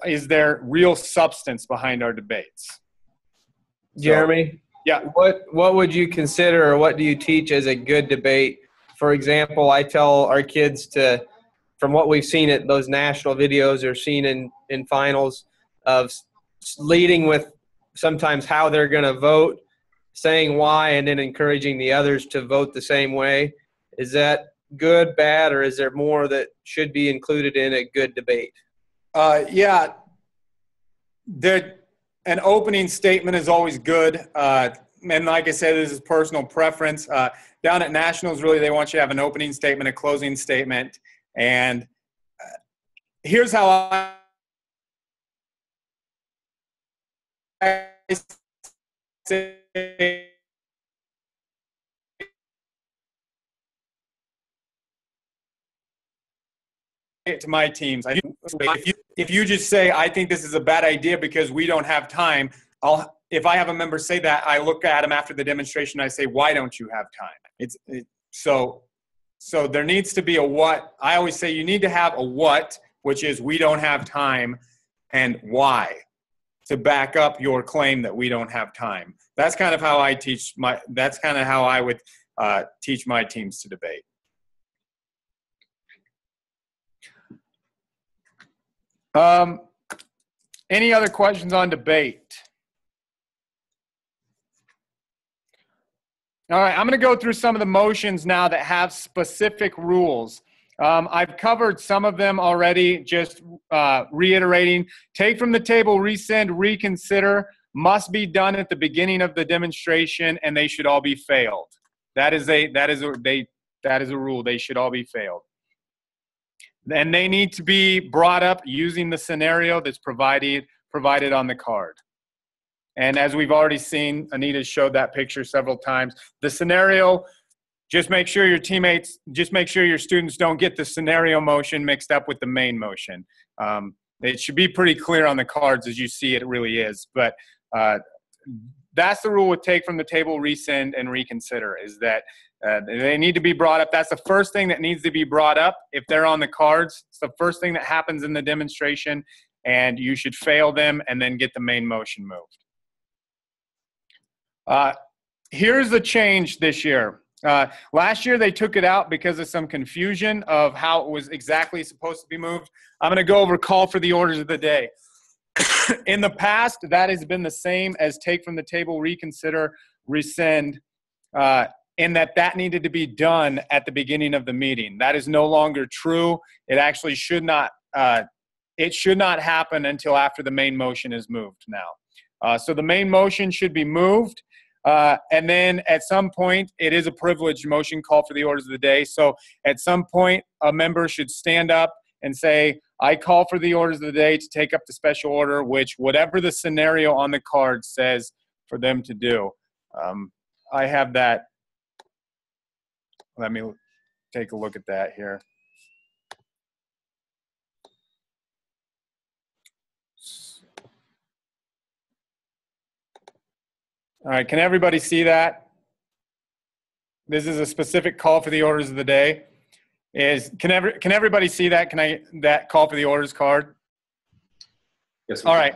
is there real substance behind our debates? Jeremy? Yeah. What would you consider, or what do you teach as a good debate? For example, I tell our kids to, from what we've seen at those national videos or seen in finals, of leading with sometimes how they're going to vote, saying why, and then encouraging the others to vote the same way. Is that good, bad, or is there more that should be included in a good debate? Yeah. An opening statement is always good. And like I said, this is personal preference. Down at Nationals, really, they want you to have an opening statement, a closing statement. And here's how I say it to my teams. If you just say, I think this is a bad idea because we don't have time, if I have a member say that, I look at them after the demonstration, I say, why don't you have time? So there needs to be a what. I always say you need to have a what, which is we don't have time, and why, to back up your claim that we don't have time. That's kind of how I teach that's kind of how I would teach my teams to debate. Any other questions on debate? All right, I'm going to go through some of the motions now that have specific rules. I've covered some of them already, just reiterating. Take from the table, rescind, reconsider must be done at the beginning of the demonstration, and they should all be failed. That is a rule. They should all be failed. And they need to be brought up using the scenario that's provided on the card. And as we've already seen, Anita showed that picture several times. The scenario, just make sure your students don't get the scenario motion mixed up with the main motion. It should be pretty clear on the cards as you see it really is. But that's the rule with take from the table, rescind, and reconsider, is that they need to be brought up. That's the first thing that needs to be brought up if they're on the cards. It's the first thing that happens in the demonstration, and you should fail them and then get the main motion moved. Here's the change this year. Last year they took it out because of some confusion of how it was exactly supposed to be moved. I'm going to go over call for the orders of the day. In the past, that has been the same as take from the table, reconsider, rescind, in that needed to be done at the beginning of the meeting. That is no longer true. It actually should not happen until after the main motion is moved now. So the main motion should be moved. And then at some point, it is a privileged motion, call for the orders of the day. So at some point, a member should stand up and say, I call for the orders of the day to take up the special order, which whatever the scenario on the card says for them to do. I have that. Let me take a look at that here. All right, can everybody see that? This is a specific call for the orders of the day. Can everybody see that? That call for the orders card? Yes. All right.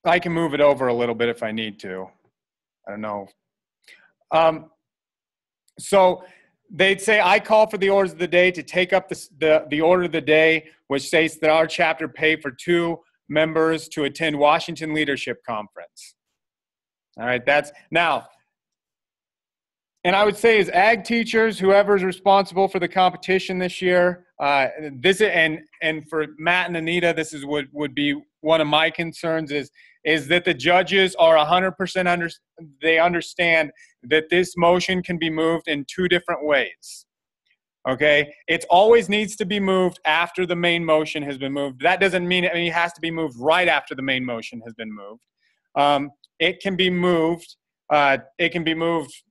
I can move it over a little bit if I need to. I don't know. So they'd say, I call for the orders of the day to take up the order of the day, which states that our chapter pay for 2 members to attend Washington Leadership Conference. All right, that's now. And I would say as ag teachers, whoever's responsible for the competition this year, and for Matt and Anita, this is what would be one of my concerns is that the judges are 100% they understand that this motion can be moved in 2 different ways. Okay, it always needs to be moved after the main motion has been moved. That doesn't mean it has to be moved right after the main motion has been moved. It can be moved. It can be moved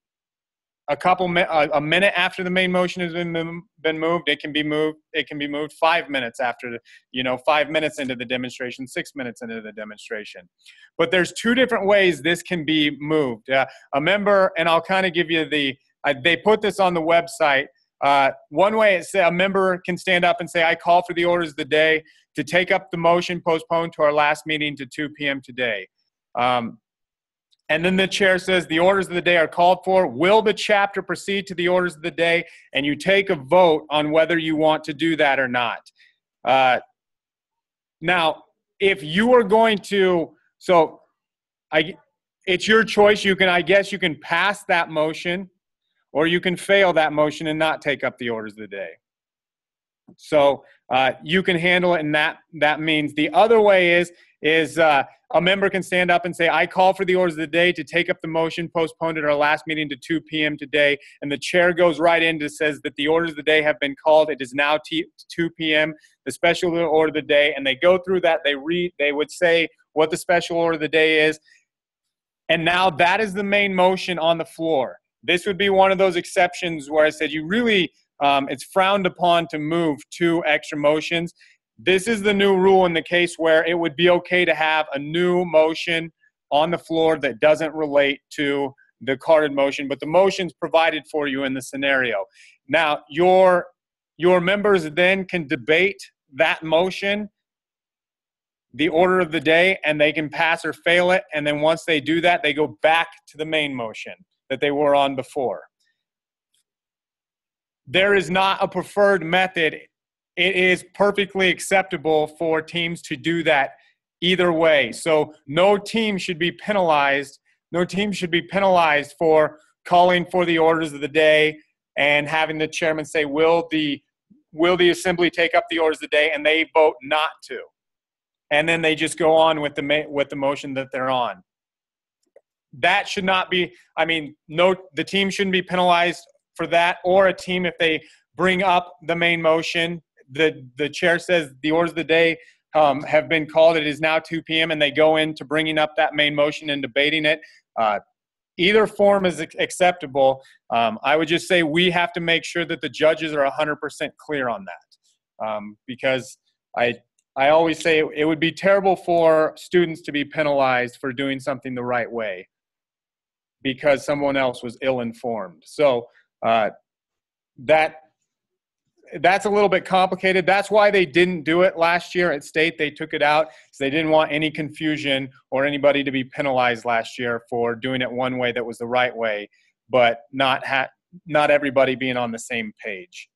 a minute after the main motion has been moved. It can be moved 5 minutes after 5 minutes into the demonstration, 6 minutes into the demonstration. But there's 2 different ways this can be moved. A member, and I'll kind of give you they put this on the website. One way a member can stand up and say, I call for the orders of the day to take up the motion postponed to our last meeting to 2 p.m. today. And then the chair says the orders of the day are called for. Will the chapter proceed to the orders of the day? And you take a vote on whether you want to do that or not. Now, if you are going to, it's your choice. I guess you can pass that motion, or you can fail that motion and not take up the orders of the day. So you can handle it, and that means the other way is a member can stand up and say, I call for the orders of the day to take up the motion postponed at our last meeting to 2 p.m. today. And the chair goes right in and says that the orders of the day have been called. It is now 2 p.m., the special order of the day. And they go through that. They would say what the special order of the day is. And now that is the main motion on the floor. This would be one of those exceptions where I said it's frowned upon to move 2 extra motions. This is the new rule in the case where it would be okay to have a new motion on the floor that doesn't relate to the carded motion, but the motion's provided for you in the scenario. Now, your members then can debate that motion, the order of the day, and they can pass or fail it. And then once they do that, they go back to the main motion that they were on before. There is not a preferred method. It is perfectly acceptable for teams to do that either way. So no team should be penalized. No team should be penalized for calling for the orders of the day and having the chairman say, will the assembly take up the orders of the day, and they vote not to. and then they just go on with the motion that they're on. That should not be, I mean, no, the team shouldn't be penalized for that, or a team if they bring up the main motion, the chair says the orders of the day have been called, it is now 2 p.m., and they go into bringing up that main motion and debating it. Either form is acceptable. I would just say we have to make sure that the judges are 100% clear on that, because I always say it would be terrible for students to be penalized for doing something the right way because someone else was ill-informed. So that's a little bit complicated. That's why they didn't do it last year at state. They took it out because they didn't want any confusion or anybody to be penalized last year for doing it one way that was the right way, but not everybody being on the same page.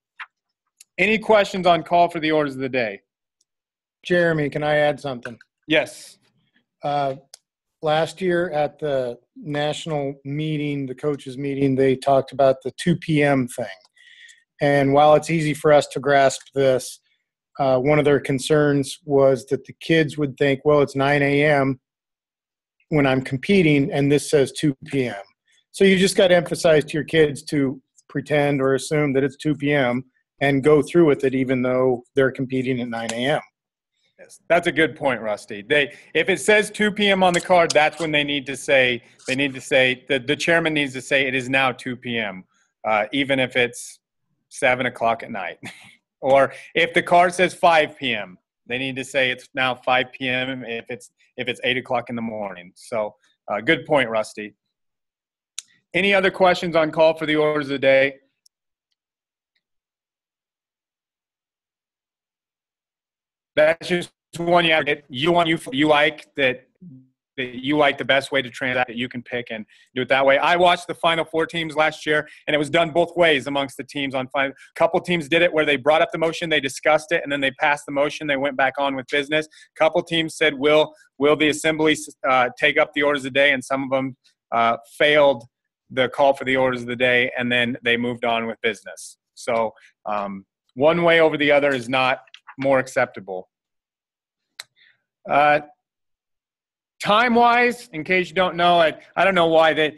Any questions on call for the orders of the day? Jeremy, can I add something? Yes. Last year at the national meeting, the coaches meeting, they talked about the 2 p.m. thing. And while it's easy for us to grasp this, one of their concerns was that the kids would think, well, it's 9 a.m. when I'm competing, and this says 2 p.m. So you just got to emphasize to your kids to pretend or assume that it's 2 p.m. and go through with it even though they're competing at 9 a.m. Yes, that's a good point, Rusty. If it says 2 p.m. on the card, that's when they need to say, the chairman needs to say it is now 2 p.m., even if it's 7 o'clock at night. Or if the card says 5 p.m., they need to say it's now 5 p.m. if it's 8 o'clock in the morning. So good point, Rusty. Any other questions on call for the orders of the day? That's just one you like that you like the best way to transact that you can pick and do it that way. I watched the Final Four teams last year, and it was done both ways amongst the teams. A couple teams did it where they brought up the motion, they discussed it, and then they passed the motion. They went back on with business. A couple teams said, will the assembly take up the orders of the day, and some of them failed the call for the orders of the day, and then they moved on with business. So one way over the other is not more acceptable. Time-wise, in case you don't know, I don't know why that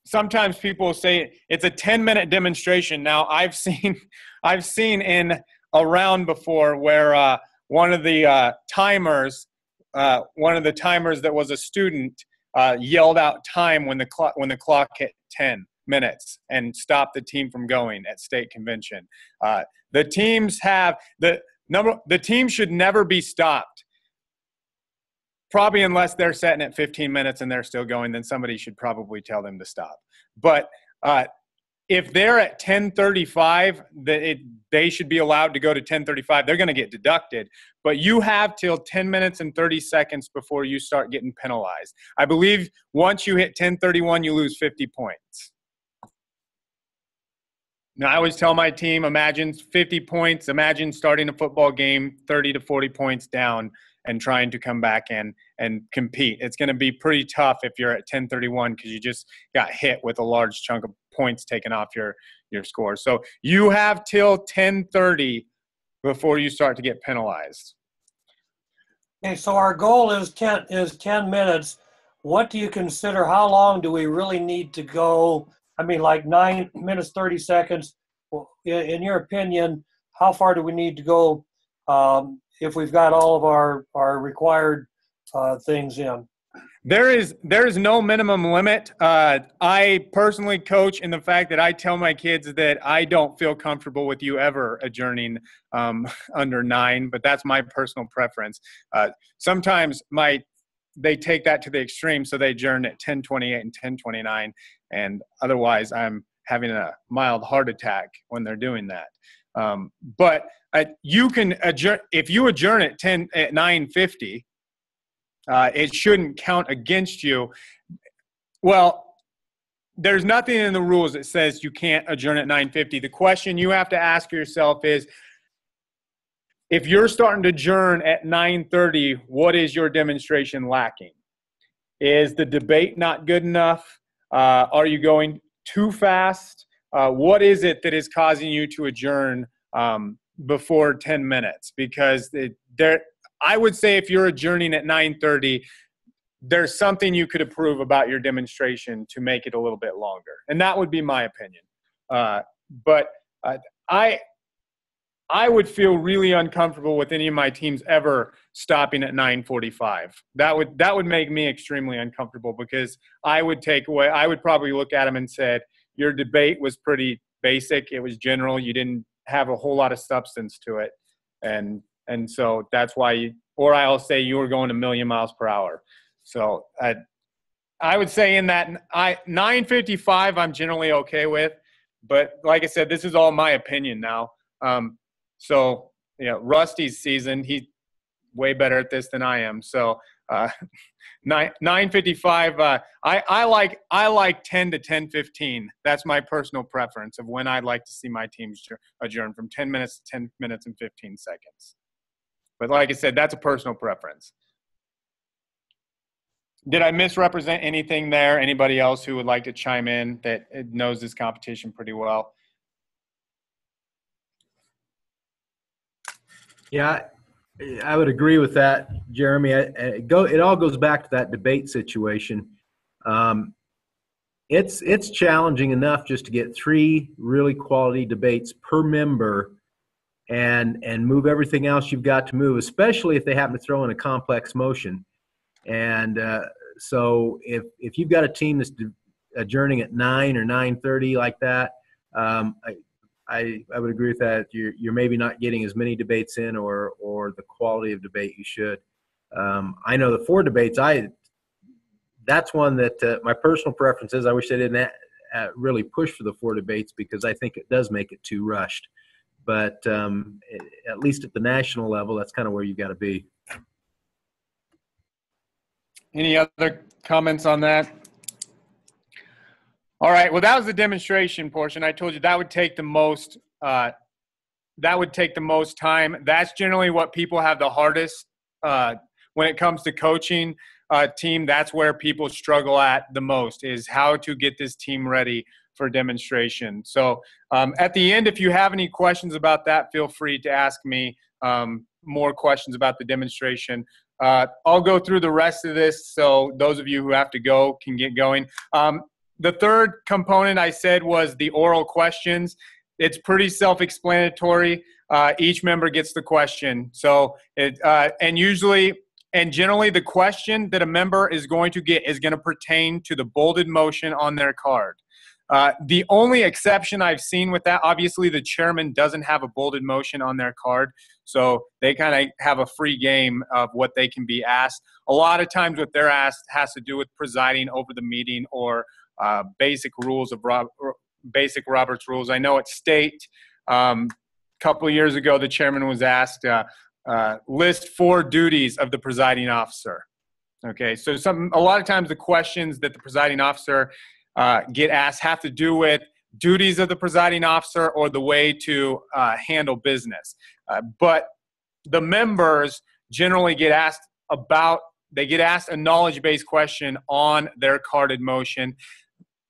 sometimes people say it's a 10-minute demonstration. Now, I've seen in a round before where one of the timers that was a student yelled out time when the clock hit 10 minutes and stopped the team from going at state convention. The teams should never be stopped. Probably unless they're setting at 15 minutes and they're still going, then somebody should probably tell them to stop. But if they're at 10:35, they should be allowed to go to 10:35. They're going to get deducted. But you have till 10 minutes and 30 seconds before you start getting penalized. I believe once you hit 10:31, you lose 50 points. Now, I always tell my team, imagine 50 points. Imagine starting a football game 30 to 40 points down and trying to come back and compete. It's going to be pretty tough if you're at 10:31 because you just got hit with a large chunk of points taken off your score. So you have till 10:30 before you start to get penalized. Okay, so our goal is 10 minutes. What do you consider, how long do we really need to go? I mean, like 9 minutes, 30 seconds. In your opinion, how far do we need to go if we've got all of our required things in? There is no minimum limit. I personally coach in the fact that I tell my kids that I don't feel comfortable with you ever adjourning under 9, but that's my personal preference. Sometimes they take that to the extreme, so they adjourn at 10:28 and 10:29, and otherwise I'm having a mild heart attack when they're doing that. But you can adjourn if you adjourn at 9:50. It shouldn't count against you. Well, there's nothing in the rules that says you can't adjourn at 9:50. The question you have to ask yourself is, if you're starting to adjourn at 9:30, what is your demonstration lacking? Is the debate not good enough? Are you going too fast? What is it that is causing you to adjourn before 10 minutes? Because I would say if you're adjourning at 9:30, there's something you could improve about your demonstration to make it a little bit longer. And that would be my opinion. But I would feel really uncomfortable with any of my teams ever stopping at 9:45. That would make me extremely uncomfortable, because I would probably look at them and said, your debate was pretty basic. It was general. You didn't have a whole lot of substance to it. And so that's why I'll say you were going a million miles per hour. So I would say in that 9:55 I'm generally okay with, but like I said, this is all my opinion now. So Rusty's seasoned. He's way better at this than I am. So 9:55. I like 10 to 10:15. That's my personal preference of when I'd like to see my teams adjourn, from 10 minutes to 10 minutes and 15 seconds. But like I said, that's a personal preference. Did I misrepresent anything there? Anybody else who would like to chime in that knows this competition pretty well? Yeah, I would agree with that, Jeremy. It all goes back to that debate situation. It's challenging enough just to get 3 really quality debates per member and move everything else you've got to move, especially if they happen to throw in a complex motion. And so if you've got a team that's adjourning at 9 or 9:30 like that, I would agree with that. You're maybe not getting as many debates in or the quality of debate you should. I know the 4 debates, that's one that my personal preference is. I wish they didn't really push for the 4 debates, because I think it does make it too rushed. But at least at the national level, that's kind of where you've got to be. Any other comments on that? All right. Well, that was the demonstration portion. I told you that would take the most. That would take the most time. That's generally what people have the hardest when it comes to coaching a team. That's where people struggle at the most, is how to get this team ready for demonstration. So at the end, if you have any questions about that, feel free to ask me more questions about the demonstration. I'll go through the rest of this, so those of you who have to go can get going. The third component I said was the oral questions. It's pretty self-explanatory. Each member gets the question. So generally the question that a member is going to get is going to pertain to the bolded motion on their card. The only exception I've seen with that, obviously the chairman doesn't have a bolded motion on their card, so they kind of have a free game of what they can be asked. A lot of times what they're asked has to do with presiding over the meeting or basic Robert's rules. I know at state, a couple of years ago, the chairman was asked, list 4 duties of the presiding officer. Okay, so a lot of times the questions that the presiding officer get asked have to do with duties of the presiding officer or the way to handle business. But the members generally get asked a knowledge-based question on their carded motion.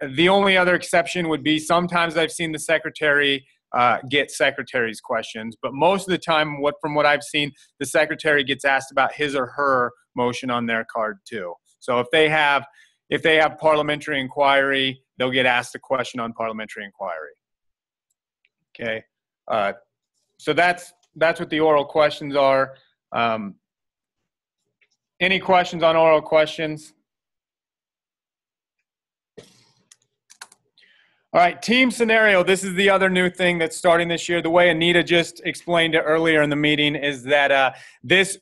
The only other exception would be sometimes I've seen the secretary get secretary's questions, but most of the time, from what I've seen, the secretary gets asked about his or her motion on their card too. So if they have parliamentary inquiry, they'll get asked a question on parliamentary inquiry. Okay, so that's what the oral questions are. Any questions on oral questions? All right, team scenario. This is the other new thing that's starting this year. The way Anita just explained it earlier in the meeting is that this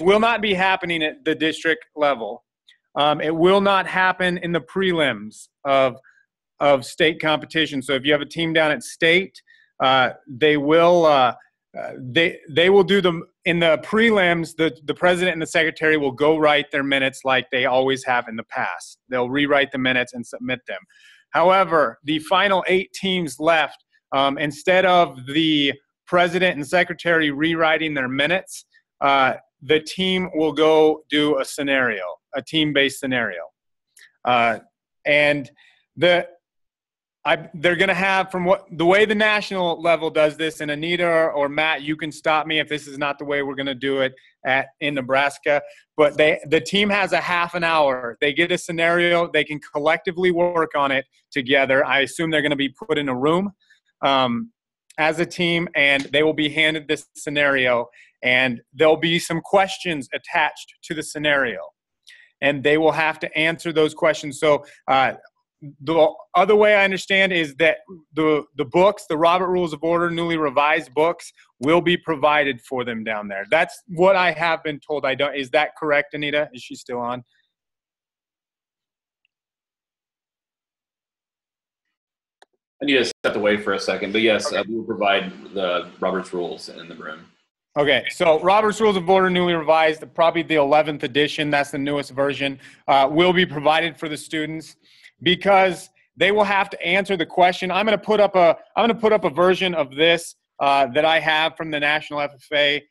will not be happening at the district level. It will not happen in the prelims of state competition. So if you have a team down at state, they will do them in the prelims. The president and the secretary will go write their minutes like they always have in the past. They'll rewrite the minutes and submit them. However, the final 8 teams left, instead of the president and secretary rewriting their minutes, the team will go do a scenario, a team-based scenario. And they're going to have, from the way the national level does this, and Anita or Matt, you can stop me if this is not the way we're going to do it in Nebraska. But the team has a half an hour. They get a scenario. They can collectively work on it together. I assume they're going to be put in a room as a team, and they will be handed this scenario. And there'll be some questions attached to the scenario, and they will have to answer those questions. So the other way I understand is that the books, the Robert Rules of Order, newly revised books, will be provided for them down there. That's what I have been told. Is that correct, Anita? Is she still on? Anita stepped away for a second, but yes, okay. We will provide the Robert's Rules in the room. Okay, so Robert's Rules of Order, newly revised, probably the 11th edition, that's the newest version, will be provided for the students, because they will have to answer the question. I'm going to put up a version of this that I have from the National FFA.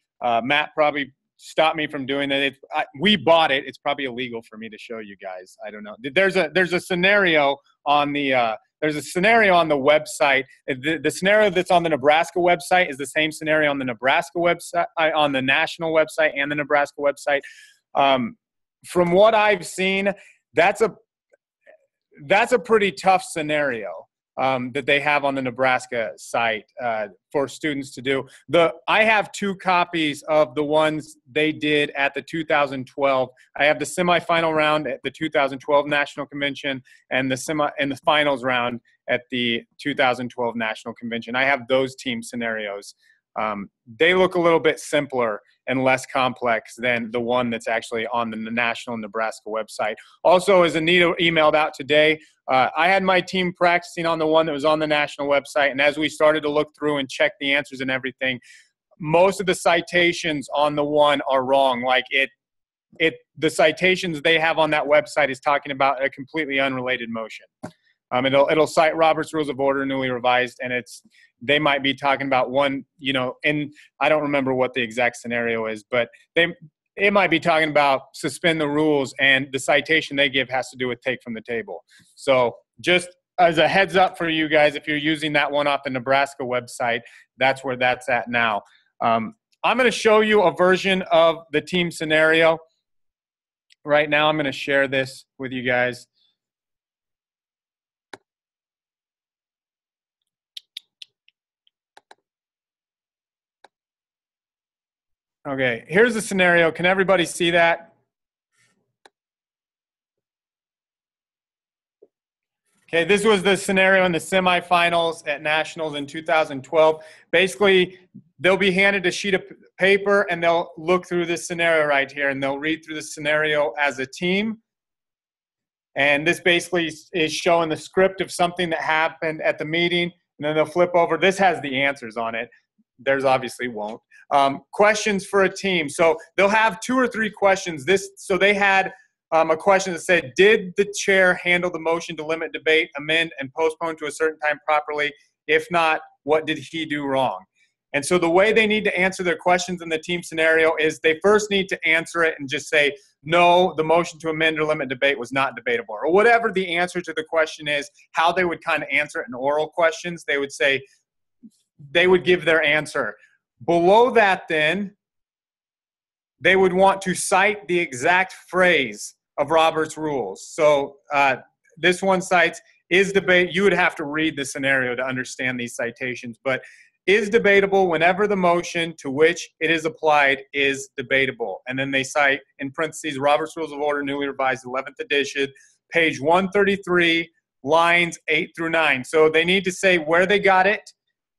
Matt probably stopped me from doing that. We bought it. It's probably illegal for me to show you guys. I don't know. There's a scenario on the website. The scenario that's on the Nebraska website is the same scenario on the Nebraska website, on the national website, and the Nebraska website. From what I've seen, that's a pretty tough scenario that they have on the Nebraska site for students to do. I have 2 copies of the ones they did at the 2012. I have the semifinal round at the 2012 National Convention and the finals round at the 2012 National Convention. I have those team scenarios. They look a little bit simpler and less complex than the one that's actually on the national Nebraska website. Also, as Anita emailed out today, I had my team practicing on the one that was on the national website, and as we started to look through and check the answers and everything, most of the citations on the one are wrong. Like the citations they have on that website is talking about a completely unrelated motion. It'll cite Robert's Rules of Order, newly revised, and they might be talking about one, and I don't remember what the exact scenario is, but it might be talking about suspend the rules, and the citation they give has to do with take from the table. So just as a heads up for you guys, if you're using that one off the Nebraska website, that's where that's at now. I'm going to show you a version of the team scenario. Right now, I'm going to share this with you guys. Okay, here's the scenario. Can everybody see that? Okay, this was the scenario in the semifinals at Nationals in 2012. Basically, they'll be handed a sheet of paper, and they'll look through this scenario right here, and they'll read through the scenario as a team. And this basically is showing the script of something that happened at the meeting, and then they'll flip over. This has the answers on it. Theirs obviously won't. Questions for a team. So they'll have 2 or 3 questions. So they had a question that said, did the chair handle the motion to limit debate, amend, and postpone to a certain time properly? If not, what did he do wrong? And so the way they need to answer their questions in the team scenario is they first need to answer it and just say, no, the motion to amend or limit debate was not debatable. Or whatever the answer to the question is, how they would kind of answer it in oral questions, they would say, they would give their answer. Below that, then, they would want to cite the exact phrase of Robert's Rules. So this one cites, is debate, you would have to read the scenario to understand these citations, but is debatable whenever the motion to which it is applied is debatable. And then they cite, in parentheses, Robert's Rules of Order, newly revised, 11th edition, page 133, lines 8 through 9. So they need to say where they got it.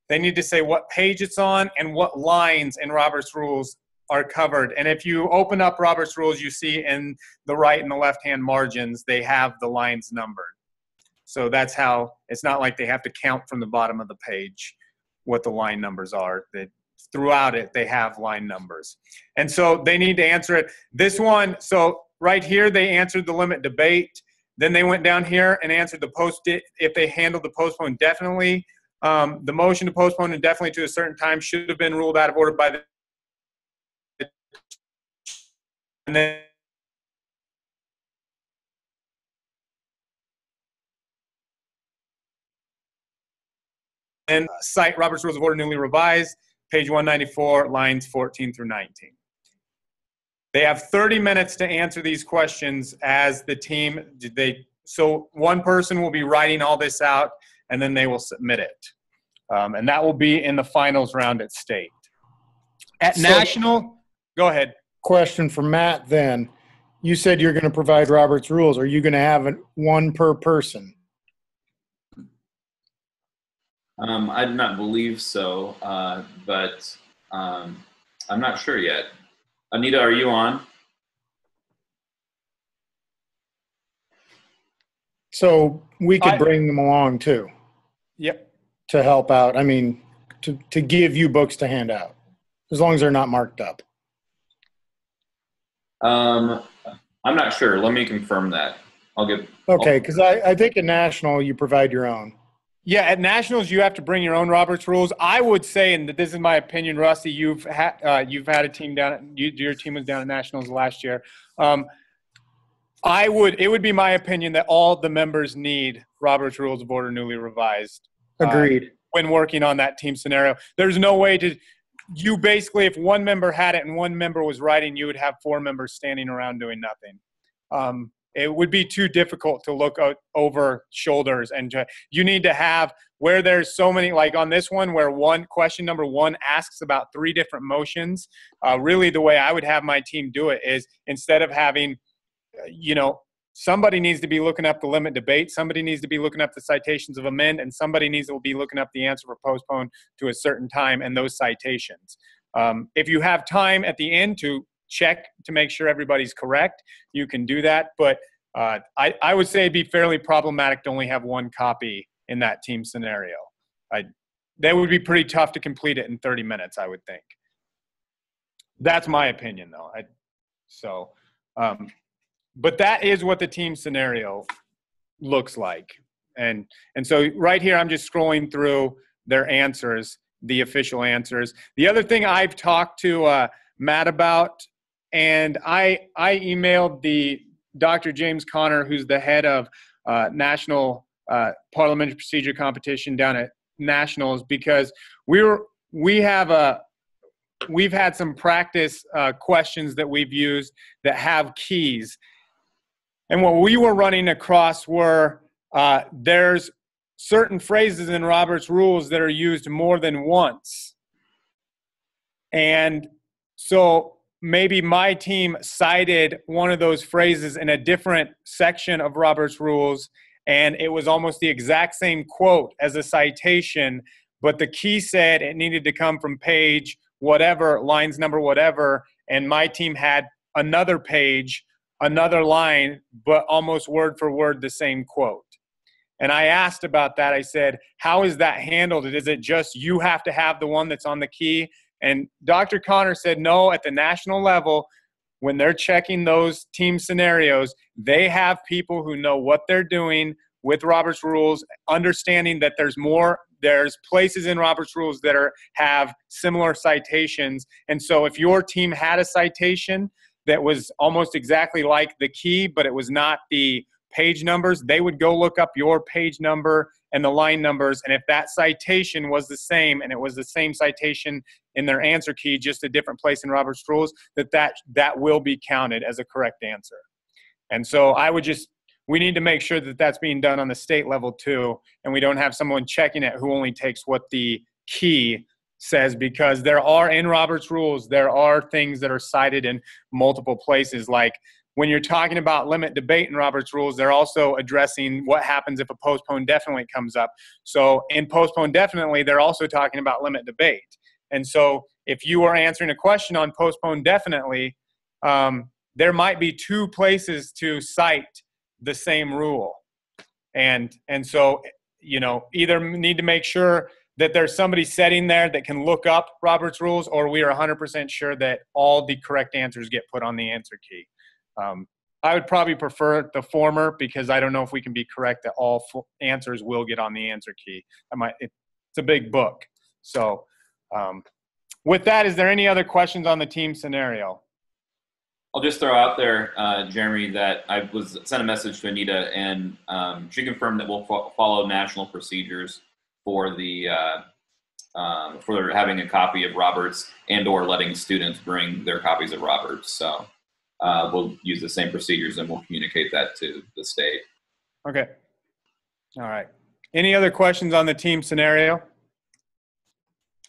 They need to say what page it's on and what lines in Robert's Rules are covered. And if you open up Robert's Rules, you see in the right and the left-hand margins, they have the lines numbered. So that's how, it's not like they have to count from the bottom of the page what the line numbers are. Throughout it, they have line numbers. And so they need to answer it. This one, so right here, they answered the limit debate. Then they went down here and answered if they handled the postpone definitely. The motion to postpone indefinitely to a certain time should have been ruled out of order by the and then cite Robert's Rules of Order newly revised, page 194, lines 14 through 19. They have 30 minutes to answer these questions as the team. So one person will be writing all this out, and then they will submit it. And that will be in the finals round at state. At national, go ahead. Question for Matt then. You said you're going to provide Robert's Rules. Are you going to have one per person? I do not believe so, but I'm not sure yet. Anita, are you on? So we could bring them along too. Yep. To help out. I mean, to give you books to hand out, as long as they're not marked up. I'm not sure. Let me confirm that. Okay, because I think at national you provide your own. Yeah, at nationals you have to bring your own Robert's Rules. I would say, and this is my opinion, Rusty, you've had a team down. Your team was down at nationals last year. It would be my opinion that all the members need Robert's Rules of Order newly revised. Agreed. When working on that team scenario, there's no way to. You basically, if one member had it and one member was writing, you would have 4 members standing around doing nothing. It would be too difficult to look over shoulders, and you need to have where there's so many, like on this one where question number 1 asks about 3 different motions. Really the way I would have my team do it is instead of having, somebody needs to be looking up the limit debate, somebody needs to be looking up the citations of amend, and somebody needs to be looking up the answer for postpone to a certain time and those citations. If you have time at the end to check to make sure everybody's correct, you can do that. But I would say it'd be fairly problematic to only have 1 copy in that team scenario. That would be pretty tough to complete it in 30 minutes, I would think. That's my opinion, though. But that is what the team scenario looks like. And so right here, I'm just scrolling through their answers, the official answers. The other thing I've talked to Matt about, and I emailed the Dr. James Connor, who's the head of National Parliamentary Procedure Competition down at Nationals, because we've had some practice questions that we've used that have keys. And what we were running across were there's certain phrases in Robert's Rules that are used more than once. And so maybe my team cited one of those phrases in a different section of Robert's Rules, and it was almost the exact same quote as a citation, but the key said it needed to come from page whatever, lines number whatever, and my team had another page, another line, but almost word for word the same quote. And I asked about that. I said, how is that handled? Is it just you have to have the one that's on the key? And Dr. Connor said, no, at the national level, when they're checking those team scenarios, they have people who know what they're doing with Robert's Rules, understanding that there's places in Robert's Rules that have similar citations. And so if your team had a citation that was almost exactly like the key, but it was not the page numbers, they would go look up your page number and the line numbers. And if that citation was the same, and it was the same citation in their answer key, just a different place in Robert's Rules, that will be counted as a correct answer. And so we need to make sure that that's being done on the state level too, and we don't have someone checking it who only takes what the key says, because there are in Robert's Rules, there are things that are cited in multiple places. Like when you're talking about limit debate in Robert's Rules, they're also addressing what happens if a postpone definitely comes up. So in postpone definitely, they're also talking about limit debate. And so if you are answering a question on postpone definitely, there might be 2 places to cite the same rule. And so, either need to make sure that there's somebody sitting there that can look up Robert's Rules, or we are 100% sure that all the correct answers get put on the answer key. I would probably prefer the former, because I don't know if we can be correct that all answers will get on the answer key. It's a big book. So with that, is there any other questions on the team scenario? I'll just throw out there, Jeremy, that I sent a message to Anita, and she confirmed that we'll follow national procedures. for the for having a copy of Roberts and/or letting students bring their copies of Roberts. So we'll use the same procedures and we'll communicate that to the state. Okay. All right. Any other questions on the team scenario?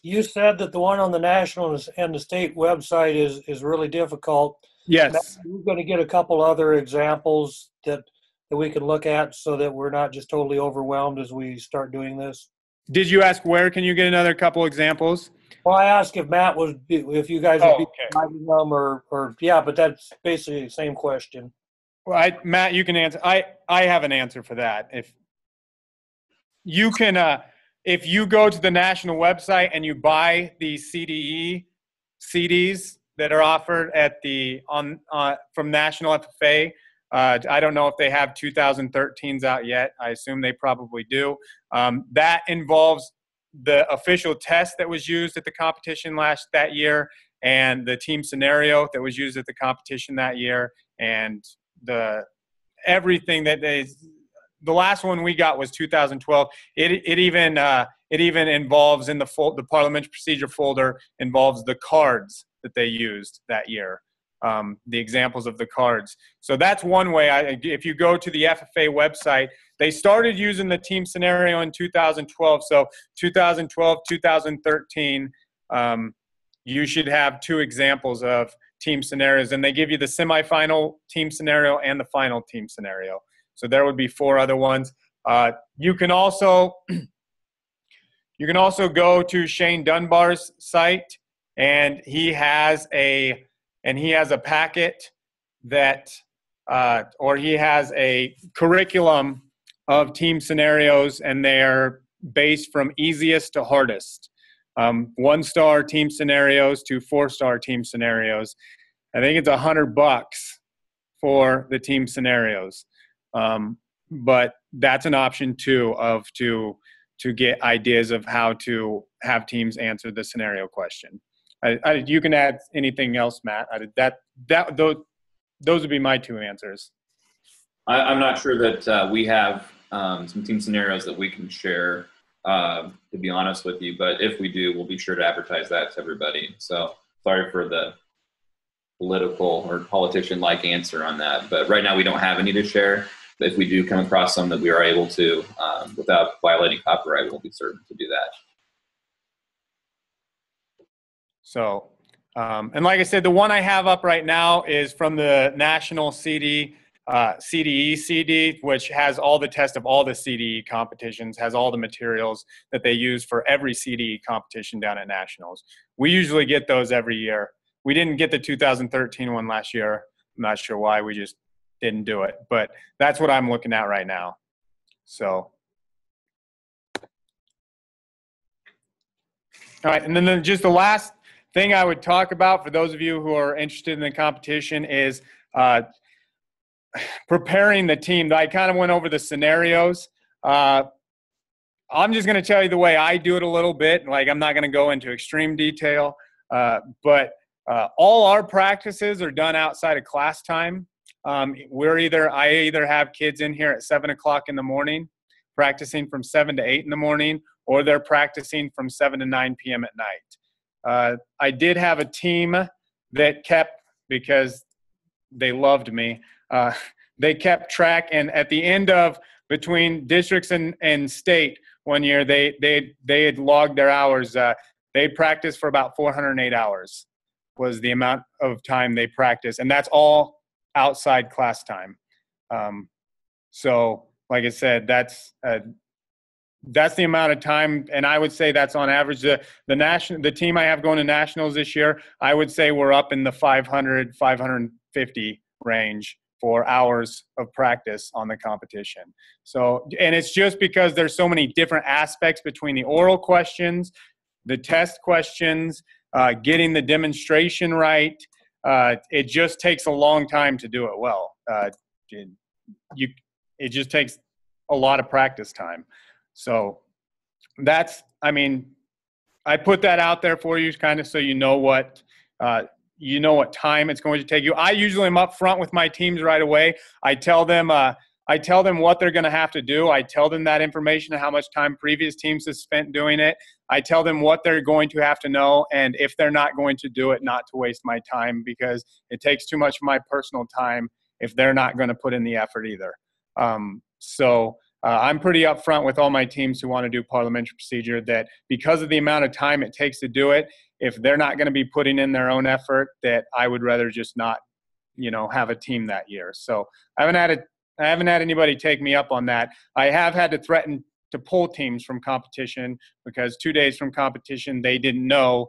You said that the one on the national and the state website is really difficult. Yes. We're going to get a couple other examples that we can look at so that we're not just totally overwhelmed as we start doing this. Did you ask where can you get another couple examples? Well, I asked if Matt was, if you guys would be providing them or yeah, but that's basically the same question. Well, Matt, you can answer. I have an answer for that. If you can, if you go to the national website and you buy the CDE CDs that are offered at the from National FFA, I don't know if they have 2013s out yet. I assume they probably do. That involves the official test that was used at the competition that year, and the team scenario that was used at the competition that year, and everything that the last one we got was 2012. It even involves in the parliamentary procedure folder involves the cards that they used that year. The examples of the cards. So that's one way. If you go to the FFA website, they started using the team scenario in 2012. So 2012, 2013, you should have two examples of team scenarios, and they give you the semifinal team scenario and the final team scenario. So there would be 4 other ones. You can also go to Shane Dunbar's site, and he has a packet that, or he has a curriculum of team scenarios, and they're based from easiest to hardest. 1-star team scenarios to 4-star team scenarios. I think it's $100 for the team scenarios. But that's an option too, to get ideas of how to have teams answer the scenario question. You can add anything else, Matt. Those would be my 2 answers. I'm not sure that we have some team scenarios that we can share, to be honest with you. But if we do, we'll be sure to advertise that to everybody. So sorry for the political or politician-like answer on that. But right now we don't have any to share. But if we do come across some that we are able to, without violating copyright, we'll be certain to do that. So, and like I said, the one I have up right now is from the National CDE CD, which has all the tests of all the CDE competitions, has all the materials that they use for every CDE competition down at Nationals. We usually get those every year. We didn't get the 2013 one last year. I'm not sure why. We just didn't do it. But that's what I'm looking at right now. So. All right, and then just the last thing I would talk about for those of you who are interested in the competition is preparing the team. I kind of went over the scenarios. I'm just going to tell you the way I do it a little bit. Like, I'm not going to go into extreme detail, but all our practices are done outside of class time. I either have kids in here at 7 o'clock in the morning, practicing from 7 to 8 in the morning, or they're practicing from 7 to 9 p.m. at night. I did have a team that kept, because they loved me, they kept track, and at the end of between districts and state one year, they had logged their hours. They practiced for about 408 hours was the amount of time they practiced, and that's all outside class time. So like I said, that's the amount of time, and I would say that's on average. The team I have going to nationals this year, I would say we're up in the 500, 550 range for hours of practice on the competition. So, and it's just because there's so many different aspects between the oral questions, the test questions, getting the demonstration right. It just takes a long time to do it well. It just takes a lot of practice time. So that's, I mean, I put that out there for you kind of so you know what time it's going to take you. I usually am up front with my teams right away. I tell them I tell them what they're going to have to do. I tell them that information, how much time previous teams have spent doing it. I tell them what they're going to have to know, and if they're not going to do it, not to waste my time, because it takes too much of my personal time if they're not going to put in the effort either. I'm pretty upfront with all my teams who want to do parliamentary procedure that because of the amount of time it takes to do it, if they're not going to be putting in their own effort, that I would rather just not, have a team that year. So I haven't had anybody take me up on that. I have had to threaten to pull teams from competition because 2 days from competition, they didn't know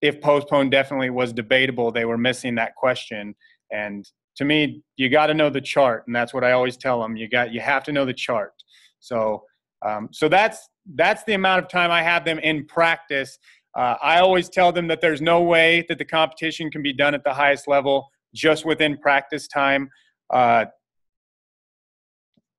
if postpone definitely was debatable. They were missing that question. And to me, you got to know the chart. And that's what I always tell them. You have to know the chart. So that's the amount of time I have them in practice. I always tell them that there's no way that the competition can be done at the highest level just within practice time.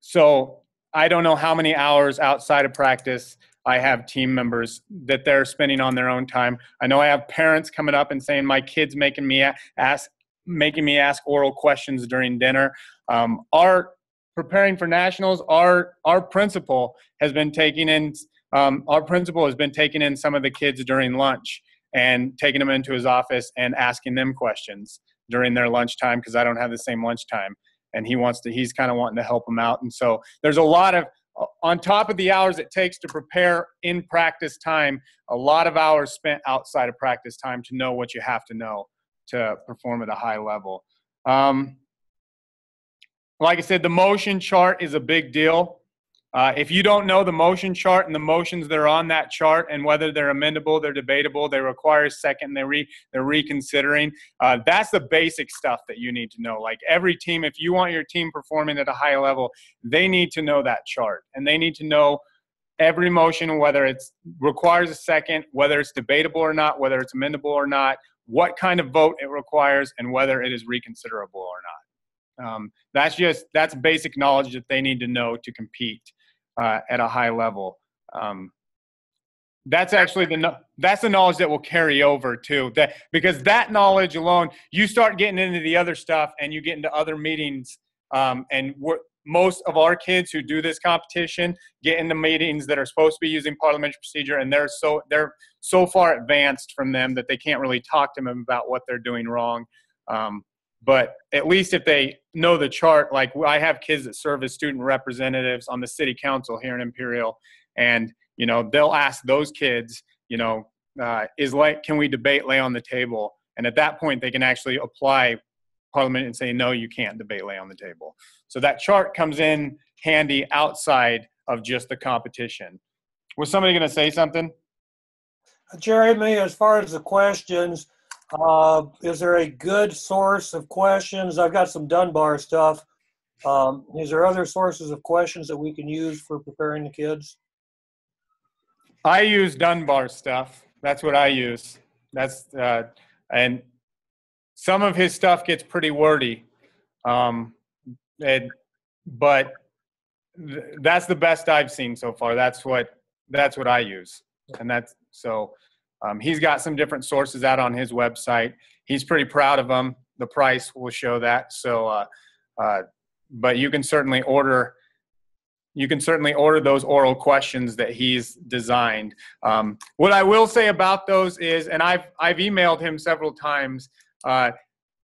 So I don't know how many hours outside of practice I have team members that they're spending on their own time. I know I have parents coming up and saying, my kid's making me ask oral questions during dinner. Our preparing for nationals, our principal has been taking in some of the kids during lunch and taking them into his office and asking them questions during their lunchtime, because I don't have the same lunchtime. And he's kind of wanting to help them out. And so there's a lot of, on top of the hours it takes to prepare in practice time, a lot of hours spent outside of practice time to know what you have to know to perform at a high level. Like I said, the motion chart is a big deal. If you don't know the motion chart and the motions that are on that chart and whether they're amendable, they're debatable, they require a second, they're reconsidering, that's the basic stuff that you need to know. Like every team, if you want your team performing at a high level, they need to know that chart. And they need to know every motion, whether it requires a second, whether it's debatable or not, whether it's amendable or not, what kind of vote it requires, and whether it is reconsiderable or not. That's basic knowledge that they need to know to compete at a high level. That's actually that's the knowledge that will carry over too. Because that knowledge alone, you start getting into the other stuff and you get into other meetings. And most of our kids who do this competition get into meetings that are supposed to be using parliamentary procedure, and they're so far advanced from them that they can't really talk to them about what they're doing wrong. But at least if they know the chart, like I have kids that serve as student representatives on the city council here in Imperial, and they'll ask those kids, can we debate lay on the table? And at that point, they can actually apply Parliament and say, no, you can't debate lay on the table. So that chart comes in handy outside of just the competition. Was somebody going to say something? Jeremy, as far as the questions, is there a good source of questions? I've got some Dunbar stuff. Is there other sources of questions that we can use for preparing the kids? I use Dunbar stuff. That's what I use. And some of his stuff gets pretty wordy. But that's the best I've seen so far. That's what I use. And he's got some different sources out on his website. He's pretty proud of them. The price will show that. So, but you can certainly order those oral questions that he's designed. What I will say about those is, and I've emailed him several times,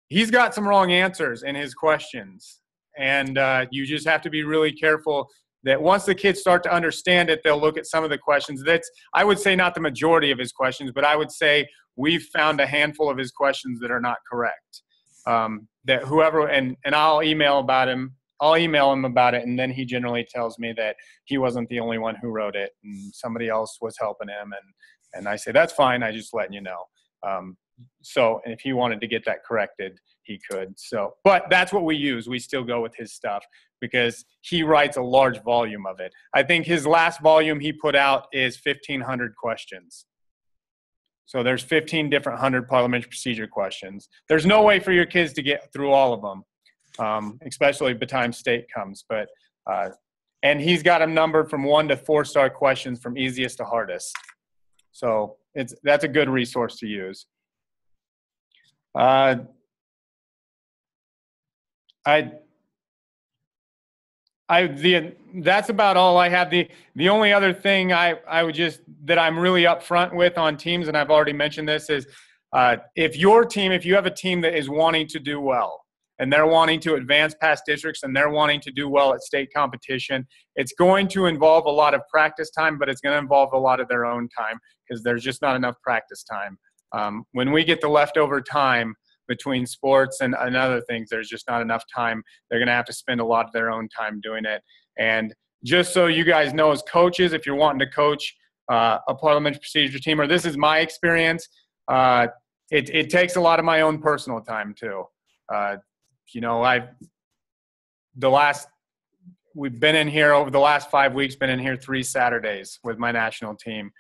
he's got some wrong answers in his questions. And you just have to be really careful that once the kids start to understand it, they'll look at some of the questions. I would say not the majority of his questions, but I would say we've found a handful of his questions that are not correct. That whoever, and I'll email him about it, and then he generally tells me that he wasn't the only one who wrote it, and somebody else was helping him, and I say, that's fine, I just letting you know. So if he wanted to get that corrected, he could. So, but that's what we use. We still go with his stuff because he writes a large volume of it. I think his last volume he put out is 1,500 questions. So there's 15 different 100 parliamentary procedure questions. There's no way for your kids to get through all of them, especially by the time state comes. But and he's got them numbered from 1 to 4-star questions from easiest to hardest. So that's a good resource to use. That's about all I have. The only other thing I would just, that I'm really upfront with on teams, and I've already mentioned this, is if you have a team that is wanting to do well and they're wanting to advance past districts and they're wanting to do well at state competition, it's going to involve a lot of practice time, but it's going to involve a lot of their own time because there's just not enough practice time. When we get the leftover time between sports and other things, there's just not enough time. They're going to have to spend a lot of their own time doing it. And just so you guys know, as coaches, if you're wanting to coach a parliamentary procedure team, or this is my experience, it takes a lot of my own personal time too. You know, we've been in here over the last 5 weeks, been in here 3 Saturdays with my national team.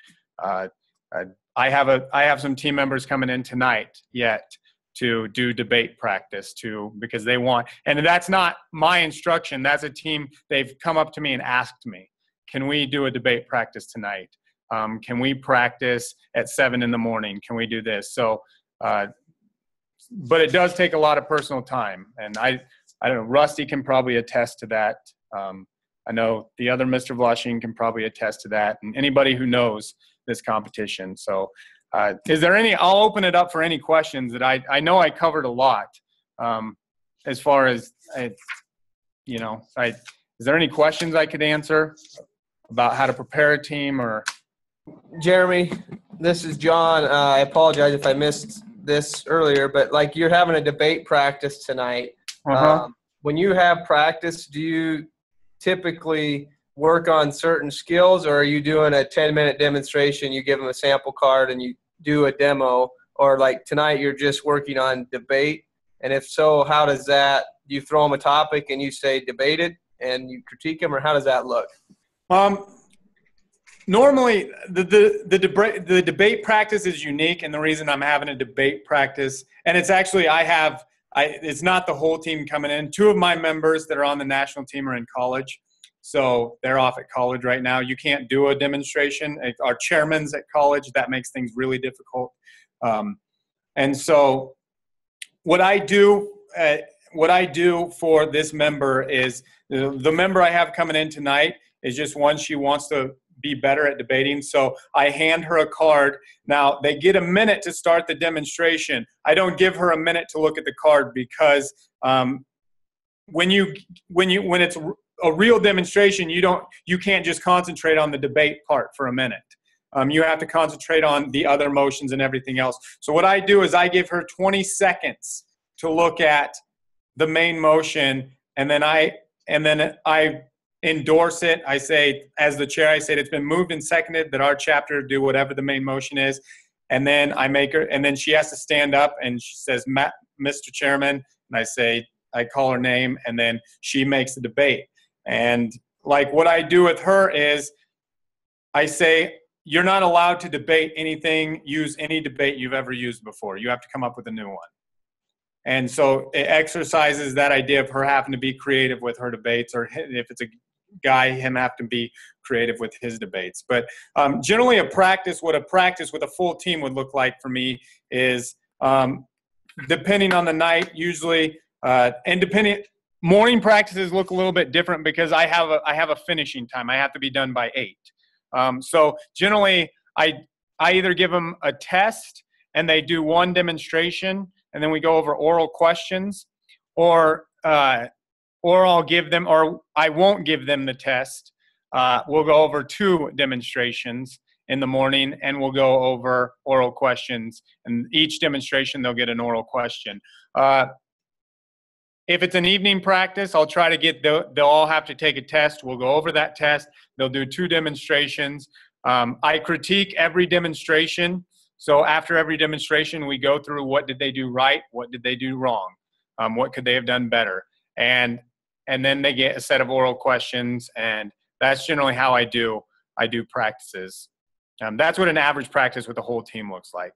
I have some team members coming in tonight yet to do debate practice because they want, and that's not my instruction. That's a team, they've come up to me and asked me, can we do a debate practice tonight? Can we practice at 7 in the morning? Can we do this? So, but it does take a lot of personal time. And I don't know, Rusty can probably attest to that. I know the other Mr. Vlasin can probably attest to that, and anybody who knows this competition. So is there any, I'll open it up for any questions that I know I covered a lot as far as, is there any questions I could answer about how to prepare a team or? Jeremy, this is John. I apologize if I missed this earlier, but like you're having a debate practice tonight. When you have practice, do you typically work on certain skills, or are you doing a 10-minute demonstration, you give them a sample card and you do a demo, or like tonight you're just working on debate? And if so, how does that, do you throw them a topic and you say debate it and you critique them, or how does that look? Normally the debate practice is unique, and the reason I'm having a debate practice, and it's actually it's not the whole team coming in. 2 of my members that are on the national team are in college. So they're off at college right now. You can't do a demonstration. Our chairman's at college. That makes things really difficult. And so what I do for this member is, the member I have coming in tonight is just one, she wants to be better at debating. So I hand her a card. Now they get a minute to start the demonstration. I don't give her a minute to look at the card because when it's a real demonstration, you can't just concentrate on the debate part for a minute. You have to concentrate on the other motions and everything else. So what I do is I give her 20 seconds to look at the main motion, and then I endorse it. I say, as the chair, I say it's been moved and seconded that our chapter do whatever the main motion is, and then and then she has to stand up and she says, Mr. Chairman, and I call her name, and then she makes the debate. And like what I do with her is I say, you're not allowed to debate anything, use any debate you've ever used before. You have to come up with a new one. And so it exercises that idea of her having to be creative with her debates, or if it's a guy, him have to be creative with his debates. But generally what a practice with a full team would look like for me is, depending on the night, usually, morning practices look a little bit different because I have a finishing time. I have to be done by 8. So generally, I either give them a test and they do one demonstration, and then we go over oral questions, or I'll give them, or I won't give them the test. We'll go over 2 demonstrations in the morning, and we'll go over oral questions. And each demonstration, they'll get an oral question. If it's an evening practice, I'll try to they'll all have to take a test. We'll go over that test. They'll do 2 demonstrations. I critique every demonstration. So after every demonstration, we go through what did they do right, what did they do wrong, what could they have done better. And then they get a set of oral questions, and that's generally how I do practices. That's what an average practice with the whole team looks like.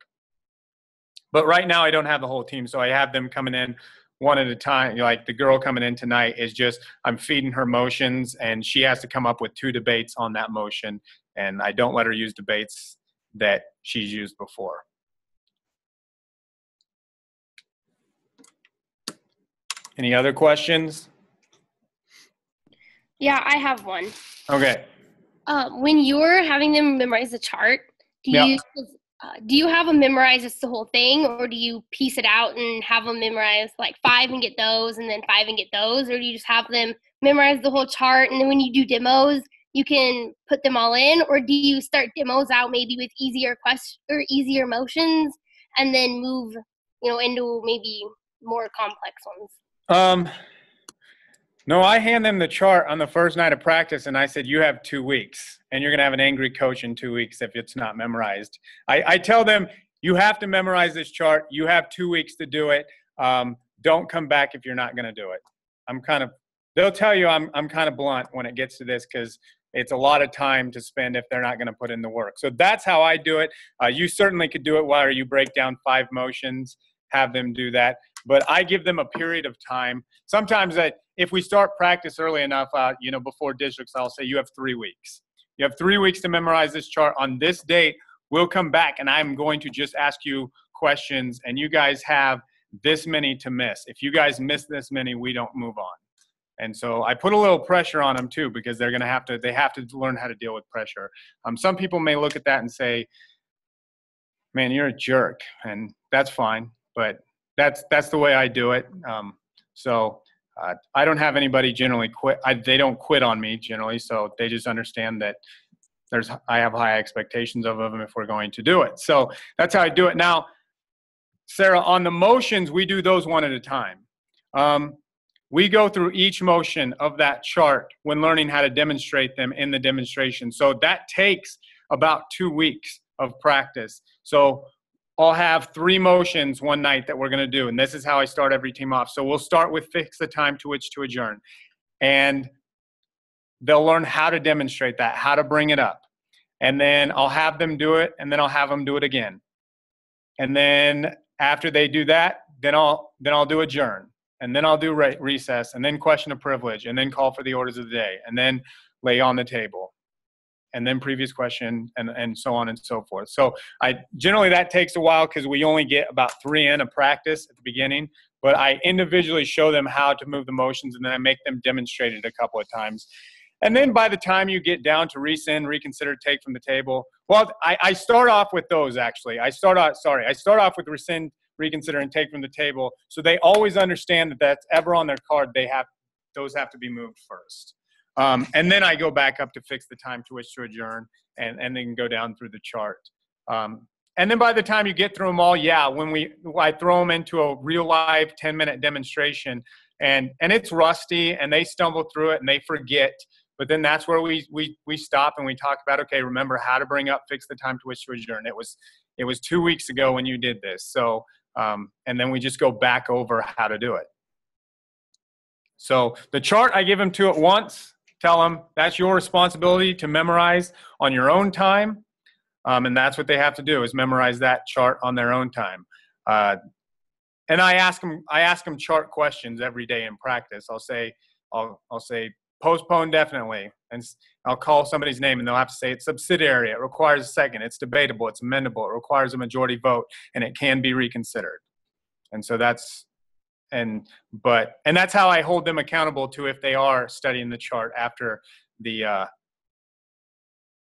But right now I don't have the whole team, so I have them coming in one at a time. Like the girl coming in tonight is just, I'm feeding her motions, and she has to come up with 2 debates on that motion, and I don't let her use debates that she's used before. Any other questions? Yeah, I have one. Okay. When you're having them memorize the chart, do you have them memorize just the whole thing, or do you piece it out and have them memorize like 5 and get those, and then 5 and get those, or do you just have them memorize the whole chart, and then when you do demos, you can put them all in, or do you start demos out maybe with easier questions or easier motions, and then move, into maybe more complex ones? No, I hand them the chart on the first night of practice, and I said, you have 2 weeks, and you're going to have an angry coach in 2 weeks if it's not memorized. I tell them, you have to memorize this chart. You have 2 weeks to do it. Don't come back if you're not going to do it. They'll tell you I'm kind of blunt when it gets to this, because it's a lot of time to spend if they're not going to put in the work. So that's how I do it. You certainly could do it while you break down 5 motions, have them do that. But I give them a period of time. Sometimes if we start practice early enough, before districts, I'll say you have 3 weeks. You have 3 weeks to memorize this chart. On this date, we'll come back, and I'm going to just ask you questions, and you guys have this many to miss. If you guys miss this many, we don't move on. And so I put a little pressure on them too, because they have to learn how to deal with pressure. Some people may look at that and say, man, you're a jerk, and that's fine, but that's the way I do it. I don't have anybody generally quit. They don't quit on me generally, so they just understand that I have high expectations of them if we're going to do it. So that's how I do it. Now, Sarah, on the motions, we do those one at a time. We go through each motion of that chart when learning how to demonstrate them in the demonstration. So that takes about 2 weeks of practice. So I'll have 3 motions one night that we're going to do, and this is how I start every team off. So we'll start with fix the time to which to adjourn, and they'll learn how to demonstrate that, how to bring it up, and then I'll have them do it, and then I'll have them do it again, and then after they do that, then I'll do adjourn, and then I'll do recess, and then question of privilege, and then call for the orders of the day, and then lay on the table, and then previous question, and so on and so forth. So generally that takes a while, because we only get about 3 in a practice at the beginning, but I individually show them how to move the motions, and then I make them demonstrate it a couple of times. And then by the time you get down to rescind, reconsider, take from the table, well, I start off with those actually. I start off with rescind, reconsider, and take from the table, so they always understand that that's ever on their card. Those have to be moved first. And then I go back up to fix the time to which to adjourn, and then go down through the chart. And then by the time you get through them all, I throw them into a real live 10-minute demonstration, and it's rusty, and they stumble through it, and they forget. But then that's where we stop, and we talk about, okay, remember how to bring up, fix the time to which to adjourn. It was 2 weeks ago when you did this. So, and then we just go back over how to do it. So the chart, I give them to it once. Tell them that's your responsibility to memorize on your own time, and that's what they have to do, is memorize that chart on their own time. And I ask them chart questions every day in practice. I'll say postpone definitely, and I'll call somebody's name, and they'll have to say it's subsidiary, it requires a second, it's debatable, it's amendable, it requires a majority vote, and it can be reconsidered. And so that's how I hold them accountable to if they are studying the chart after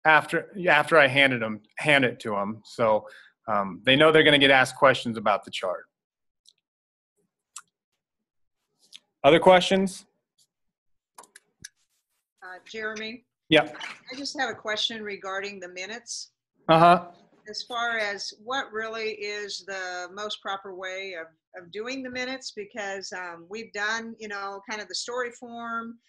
I hand it to them. So they know they're going to get asked questions about the chart. Other questions? Jeremy? Yeah. I just have a question regarding the minutes. Uh-huh. As far as what really is the most proper way of doing the minutes, because we've done, kind of the story form.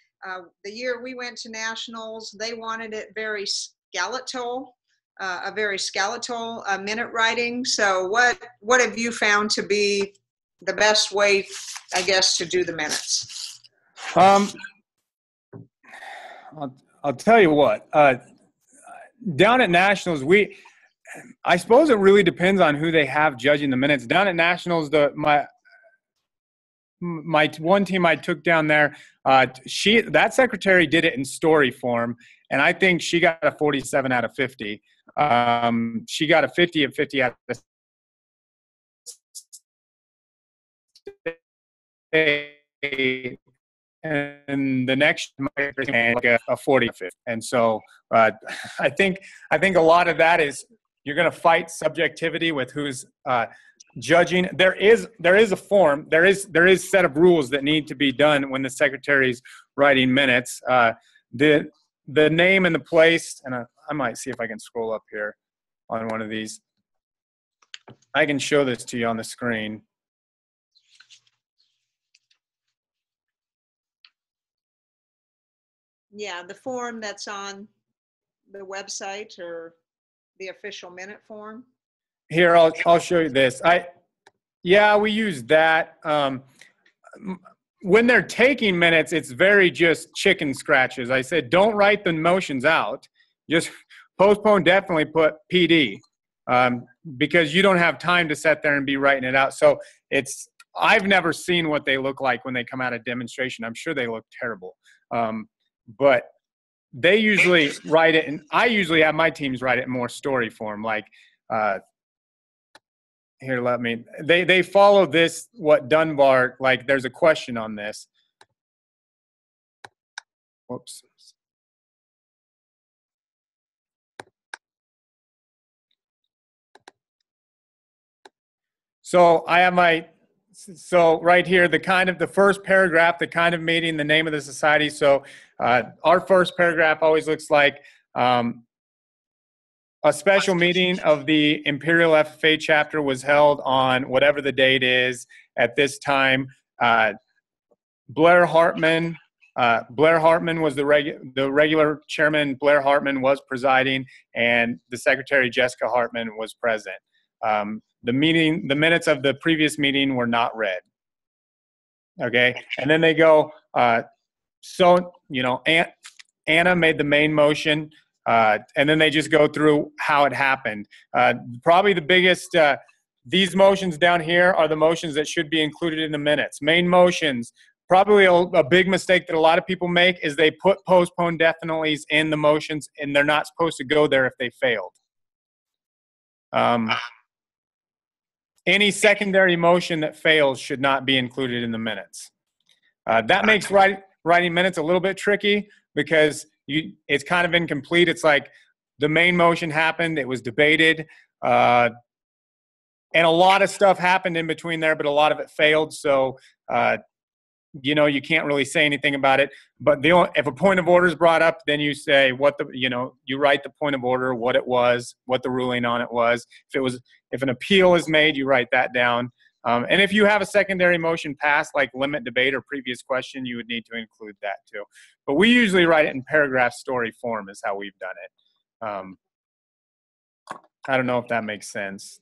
The year we went to nationals, they wanted it very skeletal, a very skeletal minute writing. So what have you found to be the best way, I guess, to do the minutes? I'll tell you what, down at nationals, I suppose it really depends on who they have judging the minutes. Down at nationals, my one team I took down there, that secretary did it in story form, and I think she got a 47 out of 50. She got a 50 of 50 out of 50. and the next like a 40. And so I think a lot of that is you're going to fight subjectivity with who's judging. There is a form. There is a set of rules that need to be done when the secretary's writing minutes. The name and the place, and I might see if I can scroll up here on one of these. I can show this to you on the screen. Yeah, the form that's on the website or the official minute form. Here, I'll show you this. Yeah, we use that. When they're taking minutes, it's very just chicken scratches. I said, don't write the motions out. Just postpone, definitely put PD, because you don't have time to sit there and be writing it out. So I've never seen what they look like when they come out of demonstration. I'm sure they look terrible. But they usually write it, and I usually have my teams write it in more story form. Like, here, they follow this, what Dunbar, like there's a question on this. Whoops. So I have right here, the first paragraph, the kind of meeting, the name of the society. So our first paragraph always looks like a special meeting of the Imperial FFA chapter was held on whatever the date is at this time. Blair Hartman was the regular chairman. Blair Hartman was presiding, and the secretary Jessica Hartman was present. The minutes of the previous meeting were not read. Okay, and then they go. Anna made the main motion. And then they just go through how it happened. Probably the biggest, these motions down here are the motions that should be included in the minutes. Main motions, probably a big mistake that a lot of people make is they put postpone definitelys in the motions, and they're not supposed to go there if they failed. Any secondary motion that fails should not be included in the minutes. That makes writing minutes a little bit tricky because it's kind of incomplete. It's like the main motion happened, it was debated, and a lot of stuff happened in between there, but a lot of it failed. So, you can't really say anything about it. But if a point of order is brought up, then you say you write the point of order, what it was, what the ruling on it was. If an appeal is made, you write that down. And if you have a secondary motion passed, like limit debate or previous question, you would need to include that too. But we usually write it in paragraph story form is how we've done it. I don't know if that makes sense.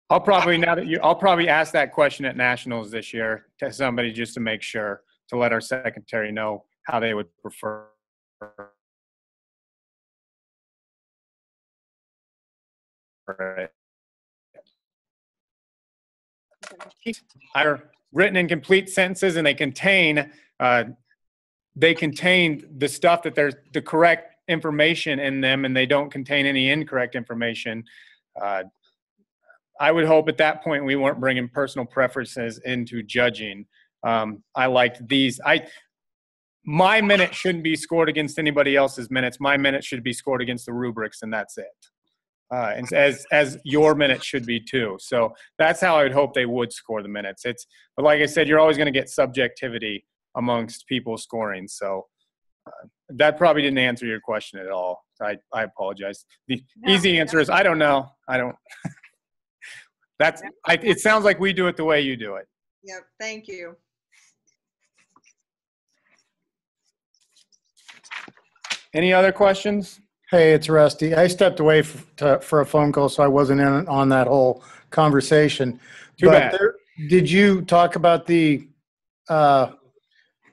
I'll probably ask that question at nationals this year to somebody just to make sure, to let our secretary know how they would prefer. Are written in complete sentences, and they contain the stuff that there's the correct information in them, and they don't contain any incorrect information. I would hope at that point we weren't bringing personal preferences into judging. I liked these. My minute shouldn't be scored against anybody else's minutes. My minute should be scored against the rubrics, and that's it. And as your minutes should be too. So that's how I would hope they would score the minutes. But like I said, you're always going to get subjectivity amongst people scoring. So that probably didn't answer your question at all. I apologize. The easy answer is I don't know. I don't. It sounds like we do it the way you do it. Yep. Thank you. Any other questions? Hey, it's Rusty. I stepped away for a phone call, so I wasn't in on that whole conversation. Too bad. Did you talk about the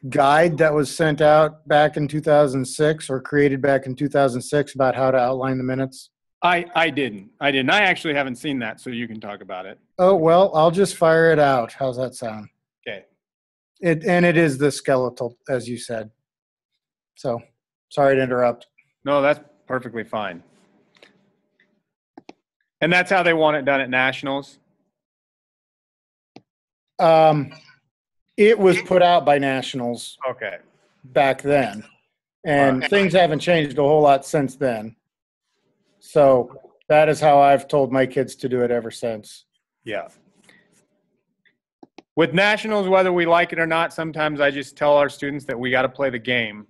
guide that was sent out back in 2006 or created back in 2006 about how to outline the minutes? I didn't. I actually haven't seen that, so you can talk about it. Oh, well, I'll just fire it out. How's that sound? Okay. It is the skeletal, as you said. So, sorry to interrupt. No, that's perfectly fine. And that's how they want it done at nationals? It was put out by nationals Okay. back then, and things haven't changed a whole lot since then. So that is how I've told my kids to do it ever since. Yeah. With nationals, whether we like it or not, sometimes I just tell our students that we got to play the game.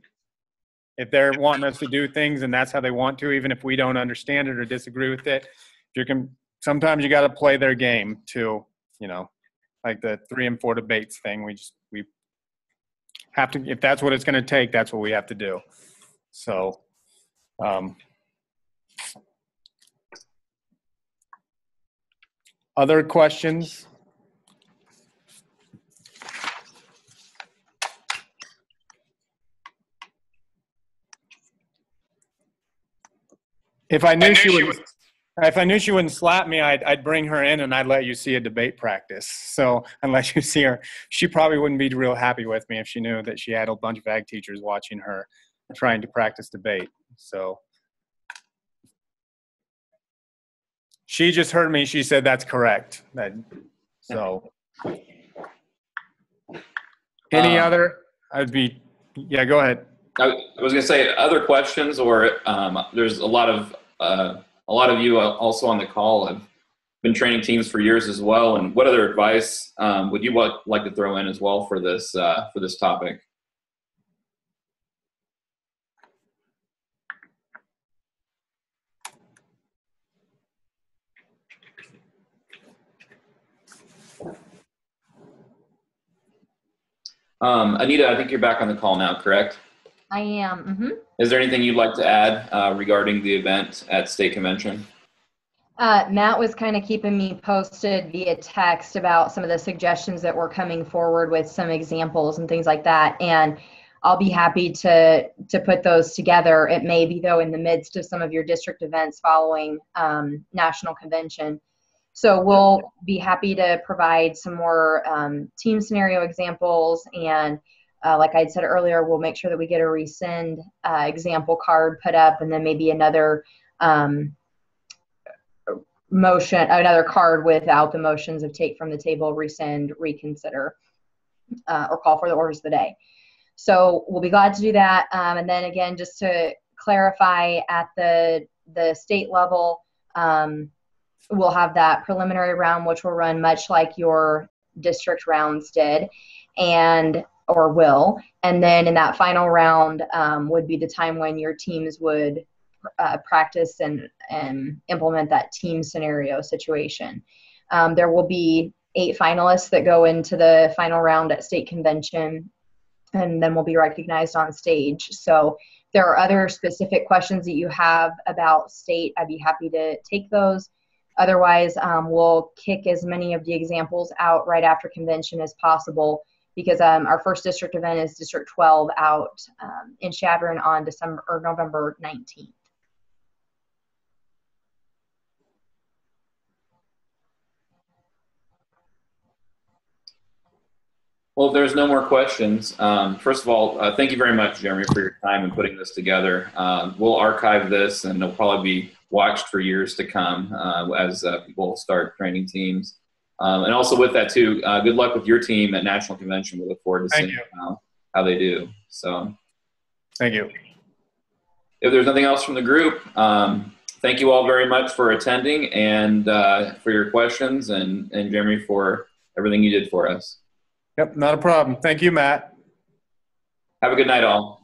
If they're wanting us to do things and that's how they want to, even if we don't understand it or disagree with it, sometimes you got to play their game too, like the 3 and 4 debates thing. We have to, if that's what it's going to take, that's what we have to do. So, other questions? If I knew she wouldn't slap me, I'd bring her in and I'd let you see a debate practice. So unless you see her, she probably wouldn't be real happy with me if she knew that she had a bunch of ag teachers watching her trying to practice debate. So she just heard me. She said that's correct. So any other? Yeah, go ahead. I was going to say other questions, or there's a lot of you also on the call have been training teams for years as well. And what other advice would you like to throw in as well for this topic? Anita, I think you're back on the call now, correct? I am. Mm-hmm. Is there anything you'd like to add regarding the event at State Convention? Matt was kind of keeping me posted via text about some of the suggestions that were coming forward with some examples and things like that. And I'll be happy to put those together. It may be, though, in the midst of some of your district events following National Convention. So we'll be happy to provide some more team scenario examples. And like I said earlier, we'll make sure that we get a rescind example card put up, and then maybe another another card without the motions of take from the table, rescind, reconsider, or call for the orders of the day. So we'll be glad to do that. And then again, just to clarify, at the state level, we'll have that preliminary round, which will run much like your district rounds did, or will. And then in that final round would be the time when your teams would practice and implement that team scenario situation. There will be 8 finalists that go into the final round at State Convention, and then will be recognized on stage. So if there are other specific questions that you have about state, I'd be happy to take those. Otherwise, we'll kick as many of the examples out right after convention as possible, because our first district event is District 12 out in Chadron on November 19th. Well, if there's no more questions, first of all, thank you very much, Jeremy, for your time in putting this together. We'll archive this, and it'll probably be watched for years to come as people start training teams. And also with that, too, good luck with your team at National Convention. We look forward to seeing how they do. So, thank you. If there's nothing else from the group, thank you all very much for attending and for your questions, and Jeremy for everything you did for us. Yep, not a problem. Thank you, Matt. Have a good night, all.